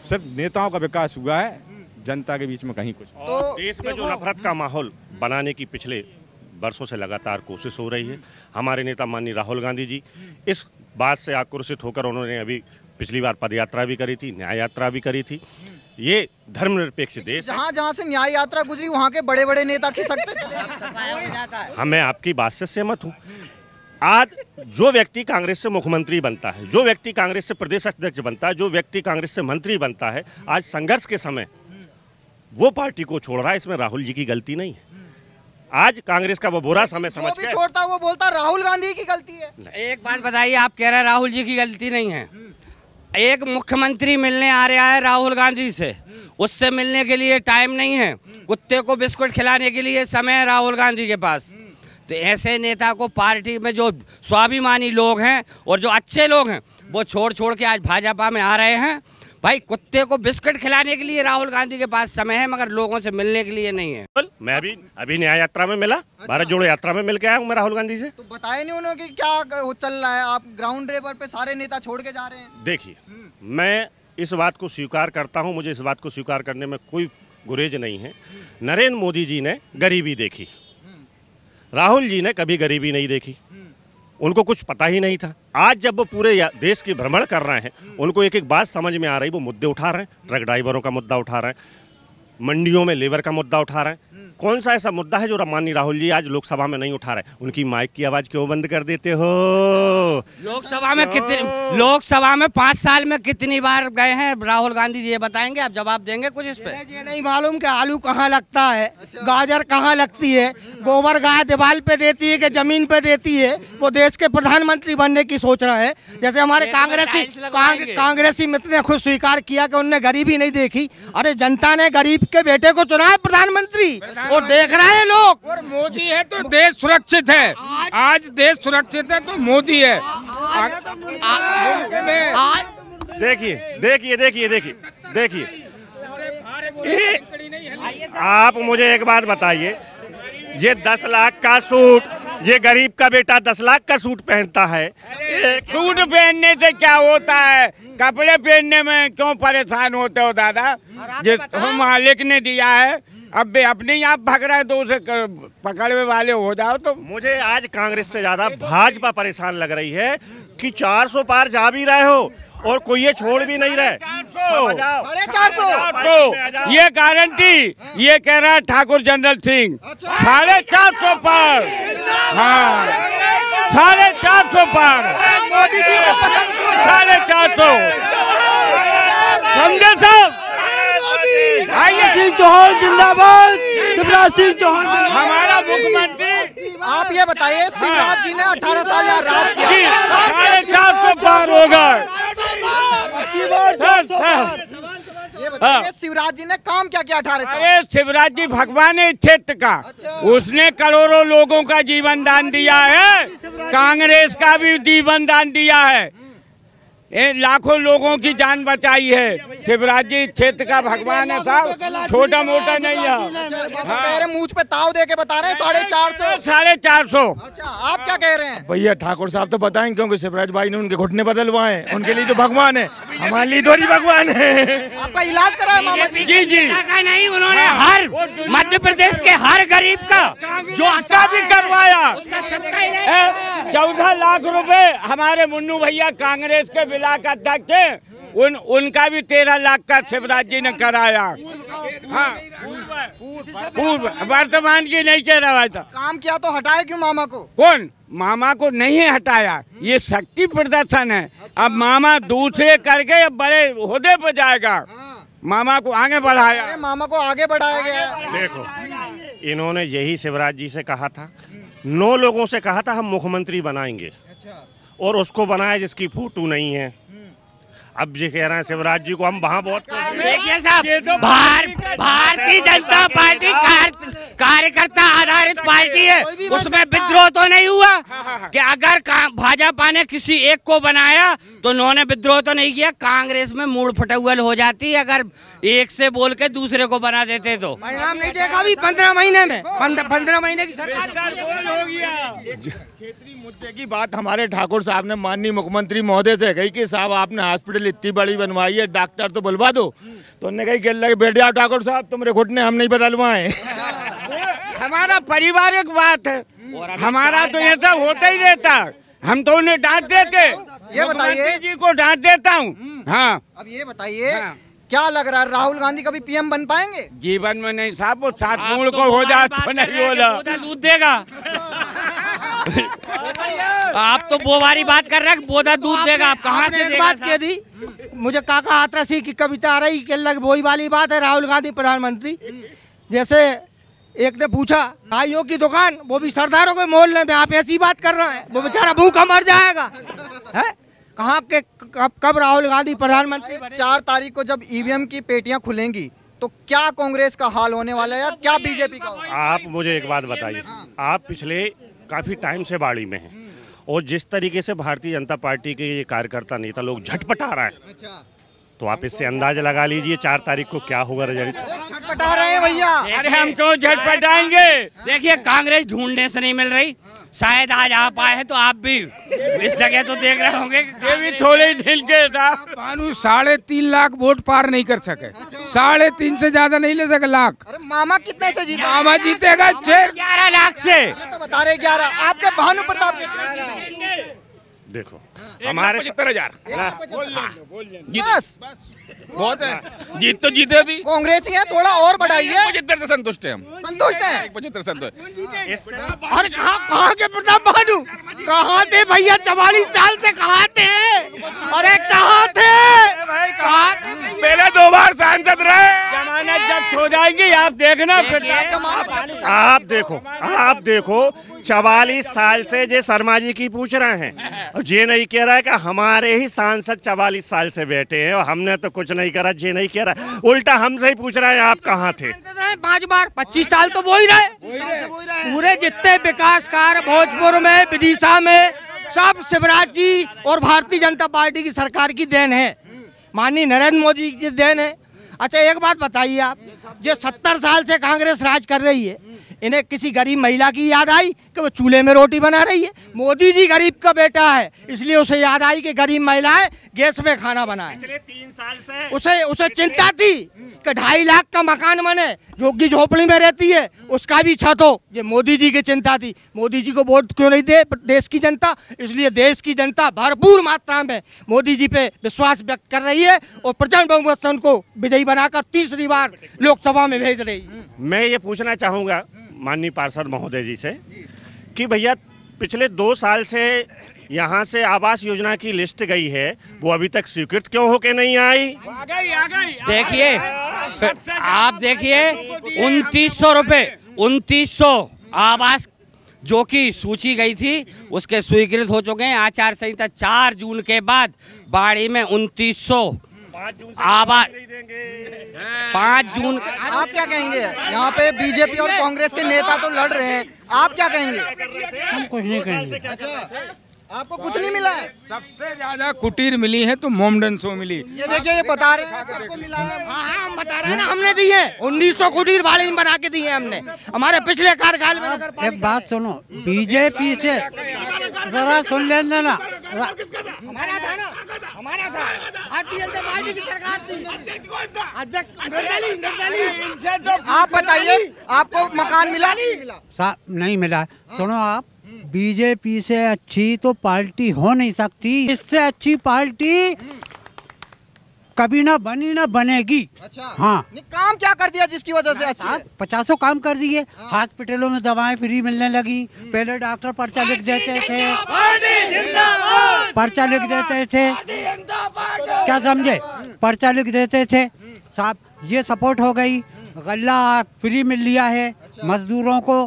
सिर्फ नेताओं का विकास हुआ है, जनता के बीच में कहीं कुछ। तो देश में जो नफरत का माहौल बनाने की पिछले वर्षों से लगातार कोशिश हो रही है। हमारे नेता माननीय राहुल गांधी जी इस बात से आक्रोशित होकर उन्होंने अभी पिछली बार पदयात्रा भी करी थी, न्याय यात्रा भी करी थी। ये धर्मनिरपेक्ष देश है। जहाँ से न्याय यात्रा गुजरी वहाँ के बड़े बड़े नेता खिसकते चले। मैं आपकी बात से सहमत हूँ। आज जो व्यक्ति कांग्रेस से मुख्यमंत्री बनता है, जो व्यक्ति कांग्रेस से प्रदेश अध्यक्ष बनता है, जो व्यक्ति कांग्रेस से मंत्री बनता है, आज संघर्ष के समय वो पार्टी को छोड़ रहा है, इसमें राहुल जी की गलती नहीं है। आज कांग्रेस का वो बुरा समय समझ के छोड़ता वो बोलता राहुल गांधी की गलती है। एक बात बताइए, आप कह रहे हैं राहुल जी की गलती नहीं है। एक मुख्यमंत्री मिलने आ रहा है राहुल गांधी से, उससे मिलने के लिए टाइम नहीं है, कुत्ते को बिस्कुट खिलाने के लिए समय है राहुल गांधी के पास। तो ऐसे नेता को पार्टी में जो स्वाभिमानी लोग हैं और जो अच्छे लोग हैं वो छोड़ के आज भाजपा में आ रहे हैं। भाई, कुत्ते को बिस्कुट खिलाने के लिए राहुल गांधी के पास समय है, मगर लोगों से मिलने के लिए नहीं है। मैं अभी न्याय यात्रा में मिला, भारत जोड़ो यात्रा में मिल के आया हूँ मैं राहुल गांधी से। तो बताया नहीं उन्होंने कि क्या चल रहा है? आप ग्राउंड लेवल पे सारे नेता छोड़ के जा रहे हैं। देखिए, मैं इस बात को स्वीकार करता हूँ, मुझे इस बात को स्वीकार करने में कोई गुरेज नहीं है। नरेंद्र मोदी जी ने गरीबी देखी, राहुल जी ने कभी गरीबी नहीं देखी, उनको कुछ पता ही नहीं था। आज जब वो पूरे देश की भ्रमण कर रहे हैं, उनको एक एक बात समझ में आ रही, वो मुद्दे उठा रहे हैं। ट्रक ड्राइवरों का मुद्दा उठा रहे हैं, मंडियों में लेबर का मुद्दा उठा रहे हैं। कौन सा ऐसा मुद्दा है जो माननीय राहुल जी आज लोकसभा में नहीं उठा रहे? उनकी माइक की आवाज क्यों बंद कर देते हो? लोकसभा में 5 साल में कितनी बार गए हैं राहुल गांधी जी, ये बताएंगे? आप जवाब देंगे कुछ इस पे? ये नहीं मालूम कि आलू कहाँ लगता है, गाजर कहाँ लगती है, गोबर गाय दीवार पे देती है कि जमीन पे देती है। वो देश के प्रधानमंत्री बनने की सोच रहा है। जैसे हमारे कांग्रेसी मित्र ने खुद स्वीकार किया कि उनने गरीबी नहीं देखी। अरे जनता ने गरीब के बेटे को चुना है प्रधानमंत्री, और देख रहे हैं लोग। और मोदी है तो देश सुरक्षित है। आज देश सुरक्षित है तो मोदी है। देखिए, आप मुझे एक बात बताइए, ये 10 लाख का सूट, ये गरीब का बेटा 10 लाख का सूट पहनता है। सूट पहनने से क्या होता है? कपड़े पहनने में क्यों परेशान होते हो दादा? जो मालिक ने दिया है, अब अपने आप भाग रहा है तो उसे पकड़ने वाले हो जाओ। तो मुझे आज कांग्रेस से ज्यादा भाजपा परेशान लग रही है कि 400 पार जा भी रहे हो और कोई ये छोड़ भी नहीं रहे। 450 ये गारंटी ये कह रहा है ठाकुर जनरल सिंह। 450 पार, हाँ 450 पार, मोदी जी को पसंद 450। समझे साहब? सिंह चौहान जिंदाबाद, शिवराज सिंह चौहान हमारा मुख्यमंत्री। आप ये बताइए, शिवराज जी ने 18 साल यहाँ राज किया, 450 पार होगा। ये बताइए, शिवराज जी ने काम क्या किया 18 साल? अरे शिवराज जी भगवान है क्षेत्र का। उसने करोड़ों लोगों का जीवन दान दिया है, कांग्रेस का भी जीवन दान दिया है, लाखों लोगों की जान बचाई है। शिवराज जी क्षेत्र का भगवान है साहब, छोटा मोटा नहीं है। मुझ पे ताव दे के बता रहे हैं 450। 450। अच्छा, आप क्या कह रहे हैं? भैया ठाकुर साहब तो बताएंगे, क्योंकि शिवराज भाई ने उनके घुटने बदलवाए, उनके लिए तो भगवान है, हमारे लिए थोड़ी भगवान है। आपका इलाज कराया मामा जी? जी नहीं, उन्होंने हर मध्य प्रदेश के हर गरीब का जो अच्छा भी करवाया। 14 लाख रुपए हमारे मुन्नू भैया कांग्रेस के ब्लॉक अध्यक्ष थे, उनका भी 13 लाख का शिवराज जी ने कराया। हाँ, पूर्व वर्तमान की नहीं कह रहा था। काम किया तो हटाए क्यों मामा को? कौन? मामा को नहीं हटाया, ये शक्ति प्रदर्शन है। अब मामा दूसरे करके अब बड़े ओहदे पर जाएगा, मामा को आगे बढ़ाया। अरे मामा को आगे बढ़ाया गया। देखो, इन्होंने यही शिवराज जी से कहा था, 9 लोगों से कहा था हम मुख्यमंत्री बनाएंगे, और उसको बनाया जिसकी फोटो नहीं है। अब जी कह रहे हैं शिवराज जी को हम वहाँ बहुत देखिए साहब, भारतीय जनता पार्टी कार्यकर्ता आधारित पार्टी है, उसमें विद्रोह तो नहीं हुआ कि अगर भाजपा ने किसी एक को बनाया तो उन्होंने विद्रोह तो नहीं किया। कांग्रेस में मूड फटुअल हो जाती है अगर एक से बोल के दूसरे को बना देते तो। परिणाम नहीं देखा अभी 15 महीने में, 15 महीने की सरकार हो गया। क्षेत्रीय मुद्दे की बात हमारे ठाकुर साहब ने माननीय मुख्यमंत्री महोदय से कही कि साहब आपने हॉस्पिटल इतनी बड़ी बनवाई है, डॉक्टर तो बुलवा दो। तो उन्होंने कही लगे बैठ जाओ ठाकुर साहब, तुम्हारे घुटने हम नहीं बदलवाए। हमारा पारिवारिक बात है, हमारा तो ये सब होता ही रहता। हम तो उन्हें डांट देते, ये बताइए जी को डांट देता हूँ। हाँ, अब ये बताइए क्या लग रहा है, राहुल गांधी कभी पीएम बन पाएंगे? जीवन में नहीं साहब, वो 7 मूल को हो जाता तो नहीं बोला। दूध देगा। आप तो वो वाली बात कर रहे हैं, बोधा दूध देगा। आप कहाँ से देगा? बात कह दी मुझे, काका हाथरसी की कविता आ रही कि लग वही वाली बात है। राहुल गांधी प्रधानमंत्री, जैसे एक ने पूछा भाइयों की दुकान, वो भी सरदारों के मोहल्ले में, आप ऐसी बात कर रहे हैं, वो बेचारा भूखा मर जाएगा। है कहाँ के कब राहुल गांधी प्रधानमंत्री बने? 4 तारीख को जब ईवीएम की पेटियां खुलेंगी तो क्या कांग्रेस का हाल होने वाला है या क्या बीजेपी का होगा? आप मुझे एक बात बताइए, आप पिछले काफी टाइम से बाड़ी में हैं और जिस तरीके से भारतीय जनता पार्टी के ये कार्यकर्ता नेता लोग झटपटा रहे हैं, तो आप इससे अंदाजा लगा लीजिए 4 तारीख को क्या होगा रिजल्ट। झटपटा रहे हैं भैया। अरे हम क्यों झटपटाएंगे? देखिए कांग्रेस ढूंढने से नहीं मिल रही, शायद आज आप आए हैं तो आप भी इस जगह तो देख रहे होंगे। ये भी थोड़े दिल के साथ भानु 3.5 लाख वोट पार नहीं कर सके, 3.5 से ज्यादा नहीं ले सके लाख। अरे मामा कितने से जीता? मामा जीतेगा 11 लाख से। तो बता रहे 11। आपके भानु प्रताप देखो हमारे 75,000 बस बहुत है, जीत तो जीते थी। कांग्रेसी है, थोड़ा और बढ़ाइए। 75 से संतुष्ट है हम, संतुष्ट है। 75 संतुष्ट। और कहाँ के प्रताप भानु कहाँ थे भैया? 44 साल से कहाँ थे? अरे कहाँ थे? पहले 2 बार सांसद रहे। जमानत जब्त हो जाएगी, आप देखना फिर। आप देखो 44 साल से जे शर्मा जी की पूछ रहे हैं और ये नहीं कह रहा है कि हमारे ही सांसद 44 साल से बैठे हैं और हमने तो कुछ नहीं करा। ये नहीं कह रहा, उल्टा हमसे ही पूछ रहे हैं आप कहाँ थे। 5 बार 25 साल तो वो ही रहे। पूरे जितने विकास कार्य भोजपुर में, विदिशा में, सब शिवराज जी और भारतीय जनता पार्टी की सरकार की देन है, माननीय नरेंद्र मोदी की देन है। अच्छा एक बात बताइए आप, जो 70 साल से कांग्रेस राज कर रही है, इन्हें किसी गरीब महिला की याद आई कि वो चूल्हे में रोटी बना रही है? मोदी जी गरीब का बेटा है, इसलिए उसे याद आई कि गरीब महिलाएं गैस में खाना बनाए। 3 साल से उसे चिंता थी कि 2.5 लाख का मकान बने, झोंकी झोपड़ी में रहती है, उसका भी छत हो। ये मोदी जी की चिंता थी। मोदी जी को वोट क्यों नहीं दे देश की जनता? इसलिए देश की जनता भरपूर मात्रा में मोदी जी पे विश्वास व्यक्त कर रही है और प्रचंड बहुमत से उनको विजयी बनाकर तीसरी बार लोकसभा में भेज रही है। मैं ये पूछना चाहूँगा माननीय पार्षद महोदय जी से कि भैया पिछले 2 साल से यहाँ से आवास योजना की लिस्ट गई है, वो अभी तक स्वीकृत क्यों होके नहीं आई? देखिए आप देखिए 2900 रुपए, 2900 आवास जो कि सूची गई थी उसके स्वीकृत हो चुके हैं। आचार संहिता 4 जून के बाद बाड़ी में 2900 आवास 5 जून। आप क्या कहेंगे? यहाँ पे बीजेपी और कांग्रेस के नेता तो लड़ रहे हैं, आप क्या कहेंगे? हम कुछ नहीं कहेंगे। अच्छा आपको कुछ नहीं मिला है? सबसे ज्यादा कुटीर मिली है तो मोमडन सो मिली। ये देखिए ये बता रहे हैं सबको मिला है। हाँ हम बता रहे हैं ना, हमने दी है 1900 कुटीर बाड़ी में बना के दी है हमने हमारे पिछले कार्यकाल में। एक बात सुनो, बीजेपी से जरा सुन लेना ना, हमारा था ना, हमारा था भारतीय जनता पार्टी की सरकार थी। आप बताइए आपको मकान मिला नहीं मिला? नहीं मिला। सुनो आप, बीजेपी से अच्छी तो पार्टी हो नहीं सकती, इससे अच्छी पार्टी कभी ना बनी ना बनेगी। अच्छा हाँ, काम क्या कर दिया जिसकी वजह से अच्छी है? 50 काम कर दिए। हॉस्पिटलों में दवाएं फ्री मिलने लगी। पहले डॉक्टर पर्चा लिख देते थे, क्या समझे, पर्चा लिख देते थे साहब। ये सपोर्ट हो गई, गल्ला फ्री मिल लिया है मजदूरों को,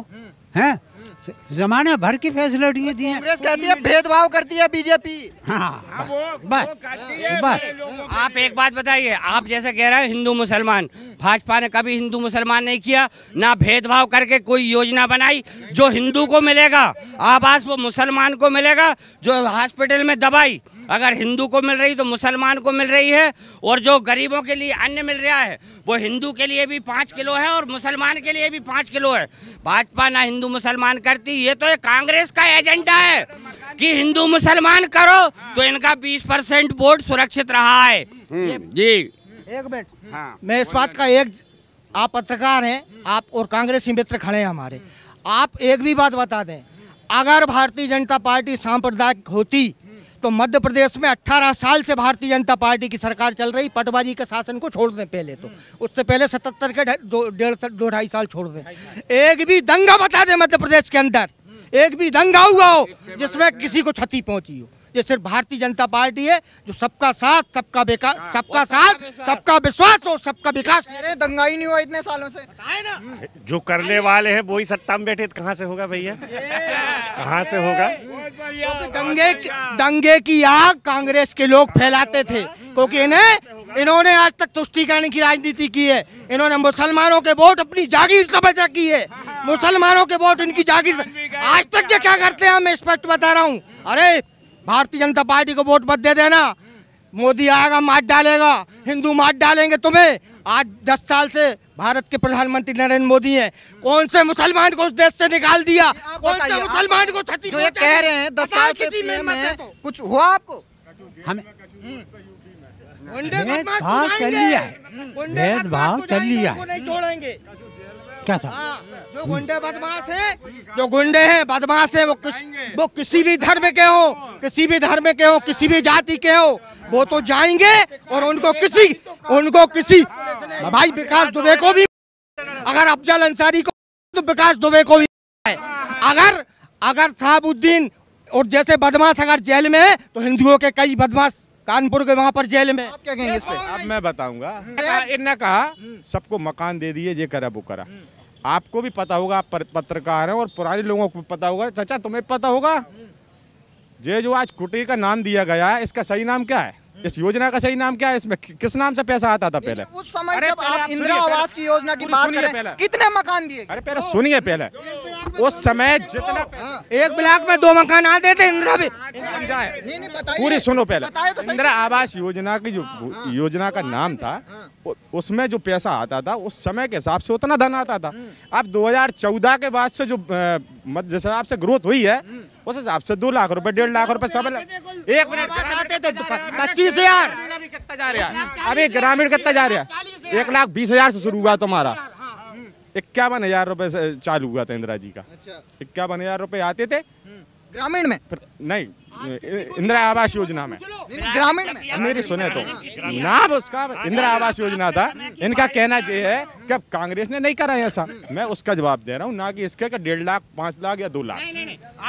हैं जमाने भर की फैसिलिटियाँ दी हैं। कांग्रेस कहती है भेदभाव करती है बीजेपी। हाँ बस आप एक बात बताइए, आप जैसे कह रहे हैं हिंदू मुसलमान, भाजपा ने कभी हिंदू मुसलमान नहीं किया, ना भेदभाव करके कोई योजना बनाई। जो हिंदू को मिलेगा आवास वो मुसलमान को मिलेगा, जो हॉस्पिटल में दवाई अगर हिंदू को मिल रही तो मुसलमान को मिल रही है, और जो गरीबों के लिए अन्न मिल रहा है वो हिंदू के लिए भी 5 किलो है और मुसलमान के लिए भी 5 किलो है। भाजपा ना हिंदू मुसलमान करती, ये तो एक कांग्रेस का एजेंडा है कि हिंदू मुसलमान करो तो इनका 20% वोट सुरक्षित रहा है। जी एक मिनट, हाँ। मैं इस बात का आप पत्रकार हैं, आप और कांग्रेसी मित्र खड़े हैं हमारे, आप एक भी बात बता दें, अगर भारतीय जनता पार्टी सांप्रदायिक होती तो मध्य प्रदेश में 18 साल से भारतीय जनता पार्टी की सरकार चल रही, पटवारी के शासन को छोड़ दें पहले तो, उससे पहले 77 के 2-2.5 साल छोड़ दें, एक भी दंगा बता दें मध्य प्रदेश के अंदर, एक भी दंगा हुआ हो जिसमें किसी को क्षति पहुंची हो। ये सिर्फ भारतीय जनता पार्टी है जो सबका साथ, सबका विकास, सबका साथ, सबका विश्वास और सबका विकास। दंगा ही नहीं हुआ इतने सालों से। जो करने वाले हैं वही सत्ता में बैठे, कहाँ से होगा भैया, कहाँ से होगा? दंगे की आग कांग्रेस के लोग फैलाते थे, क्योंकि इन्होंने आज तक तुष्टीकरण की राजनीति की है। इन्होंने मुसलमानों के वोट अपनी जागीर समझ रखी है, मुसलमानों के वोट इनकी जागीर। आज तक ये क्या करते हैं मैं स्पष्ट बता रहा हूँ, अरे भारतीय जनता पार्टी को वोट मत दे देना, मोदी आएगा मार डालेगा, हिंदू मार डालेंगे तुम्हें। आज 10 साल से भारत के प्रधानमंत्री नरेंद्र मोदी हैं, कौन से मुसलमान को उस देश से निकाल दिया, कौन से मुसलमान को जो ये कह रहे हैं 10 साल से पीएम है, कुछ हुआ आपको? हमें भेदभाव कर लिया है, भेदभाव कर लिया है, नहीं छोड़ेंगे। क्या था? जो गुंडे बदमाश हैं, जो गुंडे हैं बदमाश हैं, वो किसी भी धर्म के हो, किसी भी धर्म के हो, किसी भी जाति के हो, वो तो जाएंगे और उनको किसी भाई विकास दुबे को भी, अगर अफजल अंसारी को तो विकास दुबे को भी, अगर साहबुद्दीन और जैसे बदमाश अगर जेल में है तो हिंदुओं के कई बदमाश कानपुर के वहाँ पर जेल में। आप क्या कहेंगे इस पे? अब मैं बताऊंगा। इन्होंने कहा सबको मकान दे दिए, ये करा वो करा। आपको भी पता होगा, आप पत्रकार हैं और पुराने लोगों को पता होगा, चाचा तुम्हें पता होगा, ये जो आज कुटी का नाम दिया गया है इसका सही नाम क्या है, इस योजना का सही नाम क्या है, इसमें किस नाम से पैसा आता था पहले? उस समय जब आप इंदिरा आवास की योजना की बात करें, कितने मकान दिए? अरे पहले सुनिए, पहले उस समय जितना एक ब्लॉक में 2 मकान आते थे इंदिरा भी, पूरी सुनो पहले। इंदिरा आवास योजना की जो योजना का नाम था, उसमें जो पैसा आता था उस समय के हिसाब से उतना धन आता था। अब 2014 के बाद से जो जिस हिसाब से ग्रोथ हुई है उस हिसाब से 2 लाख रुपए 1.5 लाख रुपए सब। एक मिनट, 25,000 कितना जा रहा है अभी ग्रामीण, कितना जा रहा है? 1,20,000 से शुरू हुआ तुम्हारा, 51,000 रुपए से चालू हुआ था इंदिरा जी का। 51,000 रुपए आते थे ग्रामीण में, नहीं इंदिरा आवास योजना में, ग्रामीण में। मेरी सुने तो नाम उसका इंदिरा आवास योजना था। इनका कहना ये है कि कांग्रेस ने नहीं करा ऐसा, मैं उसका जवाब दे रहा हूँ, ना कि इसके 1.5 लाख 5 लाख या 2 लाख।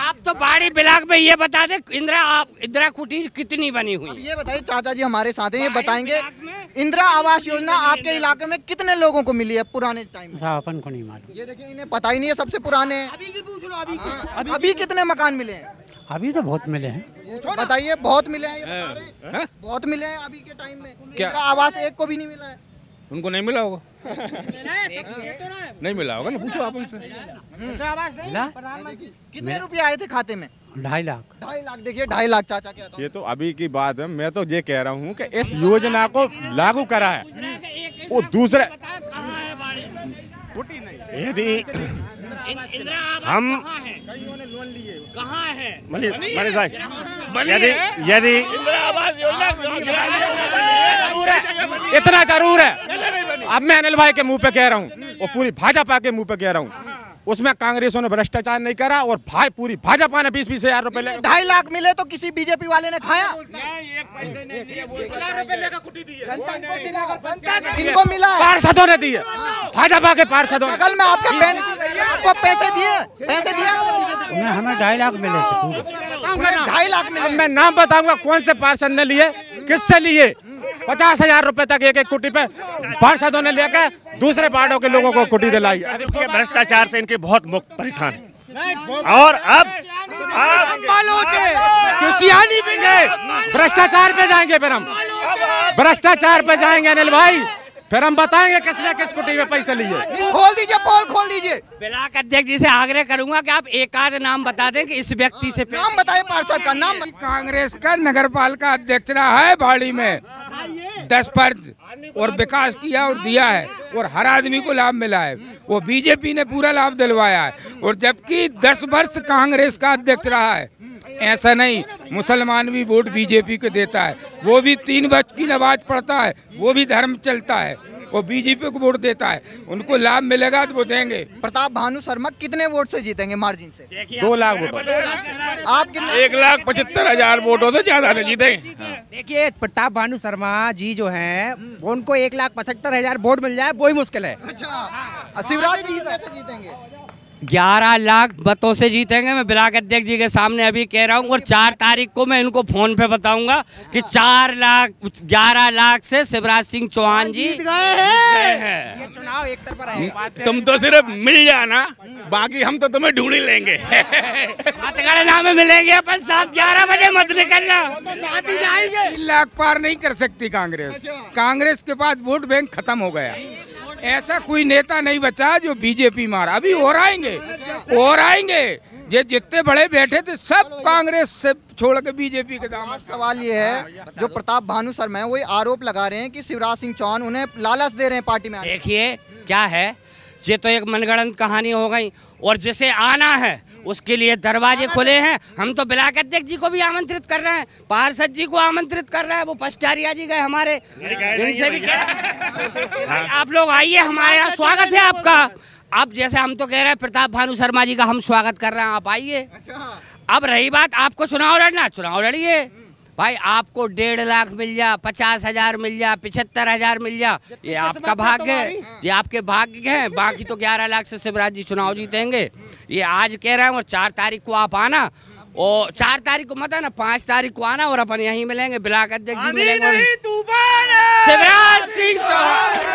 आप तो बाड़ी ब्लॉक में ये बता दे इंदिरा कुटीर कितनी बनी हुई? ये बताइए, चाचा जी हमारे साथ हैं, ये बताएंगे इंदिरा आवास योजना आपके इलाके में कितने लोगों को मिली है पुराने टाइम? अपन को नहीं मालूम, ये देखिए इन्हें पता ही नहीं है, सबसे पुराने। अभी कितने मकान मिले हैं? अभी तो बहुत मिले हैं। बताइए, बहुत मिले हैं, ये बता रहे हैं। बहुत मिले हैं अभी के टाइम में। इंदिरा आवास एक को भी नहीं मिला है। उनको नहीं मिला होगा, नहीं मिला होगा ना, पूछो आप उनसे। कितने रुपए आए थे खाते में? 2.5 लाख। 2.5 लाख, देखिए 2.5 लाख चाचा क्या था। ये तो अभी की बात है, मैं तो ये कह रहा हूँ कि इस योजना को लागू करा है वो दूसरे। यदि हम कहाँ है मनीष भाई, यदि इतना जरूर है, अब मैं अनिल भाई के मुंह पे कह रहा हूँ और पूरी भाजपा के मुंह पे कह रहा हूँ, उसमें कांग्रेसों ने भ्रष्टाचार नहीं करा और पूरी भाजपा ने 20,000 रुपए ले। 2.5 लाख मिले तो किसी बीजेपी वाले ने खाया? इनको मिला, पार्षदों ने दिए, भाजपा के पार्षदों ने। बगल में आपको पैसे दिए? हमें 2.5 लाख मिले थे, 2.5 लाख मिले। मैं नाम बताऊंगा कौन से पार्षद ने लिए, किससे लिए। 50,000 रुपए तक एक कुटी पे पार्षदों ने लेकर दूसरे पार्टियों के लोगों को कुटी दिलाई। भ्रष्टाचार से इनके बहुत परेशान है। और अब भ्रष्टाचार पे जाएंगे, फिर हम भ्रष्टाचार पे जाएंगे अनिल भाई, फिर हम बताएंगे किसने किस कुटी में पैसे लिए। खोल दीजिए पोल, खोल दीजिए। ब्लॉक अध्यक्ष जी से आग्रह करूंगा कि आप एक आध नाम बता दें कि इस व्यक्ति से नाम बताइए, पार्षद का नाम। कांग्रेस का नगर पालिका अध्यक्ष रहा है बाड़ी में, 10 फर्ज और विकास किया और दिया है और हर आदमी को लाभ मिला है। वो बीजेपी ने पूरा लाभ दिलवाया है, और जबकि 10 वर्ष कांग्रेस का अध्यक्ष रहा है। ऐसा नहीं, मुसलमान भी वोट बीजेपी को देता है, वो भी 3 वक्त की नमाज पढ़ता है, वो भी धर्म चलता है, वो बीजेपी को वोट देता है। उनको लाभ मिलेगा तो वो देंगे। प्रताप भानु शर्मा कितने वोट से जीतेंगे मार्जिन से? 2 लाख वोट। आप कितने? 1,75,000 वोटों से ज्यादा नहीं जीतेंगे। देखिए प्रताप भानु शर्मा जी जो हैं, उनको 1,75,000 वोट मिल जाए वो ही मुश्किल है। अच्छा, शिवराज जी कैसे जीतेंगे? 11 लाख मतों से जीतेंगे। मैं ब्लॉक अध्यक्ष जी के सामने अभी कह रहा हूँ, और 4 तारीख को मैं इनको फोन पे बताऊंगा कि 11 लाख से शिवराज सिंह चौहान जी जीत गए हैं। ये चुनाव एक तरफा रहेगा। तुम तो सिर्फ मिल जाना, बाकी हम तो तुम्हें ढूंढ ही लेंगे। मतगणना में मिलेंगे अपन 7-11 बजे, मत निकलना। 3 लाख पार नहीं कर सकती कांग्रेस। कांग्रेस के पास वोट बैंक खत्म हो गया। ऐसा कोई नेता नहीं बचा जो बीजेपी मारा। अभी और आएंगे ये जितने बड़े बैठे थे सब कांग्रेस से छोड़ के बीजेपी के दाम। सवाल ये है, जो प्रताप भानु शर्मा है वो आरोप लगा रहे हैं कि शिवराज सिंह चौहान उन्हें लालच दे रहे हैं पार्टी में। देखिए क्या है, ये तो एक मनगढ़ंत कहानी हो गई, और जिसे आना है उसके लिए दरवाजे खुले हैं। हम तो ब्लॉक अध्यक्ष जी को भी आमंत्रित कर रहे हैं, पार्षद जी को आमंत्रित कर रहे हैं, वो पस्टारिया जी गए हमारे, इनसे भी आप लोग आइए, हमारे यहाँ स्वागत है आपका। अब जैसे हम तो कह रहे हैं प्रताप भानु शर्मा जी का हम स्वागत कर रहे हैं, आप आइए। अब रही बात आपको चुनाव लड़ना, चुनाव लड़िए भाई। आपको 1.5 लाख मिल जा, 50,000 मिल जा, 75,000 मिल जा, ये आपका भाग्य है, ये आपके भाग्य हैं। बाकी तो 11 लाख से शिवराज जी चुनाव जीतेंगे, ये आज कह रहे हैं। और 4 तारीख को आप आना, और 4 तारीख को मत आना, 5 तारीख को आना, और अपन यहीं मिलेंगे, ब्लॉक अध्यक्ष जी मिलेंगे, शिवराज सिंह चौहान।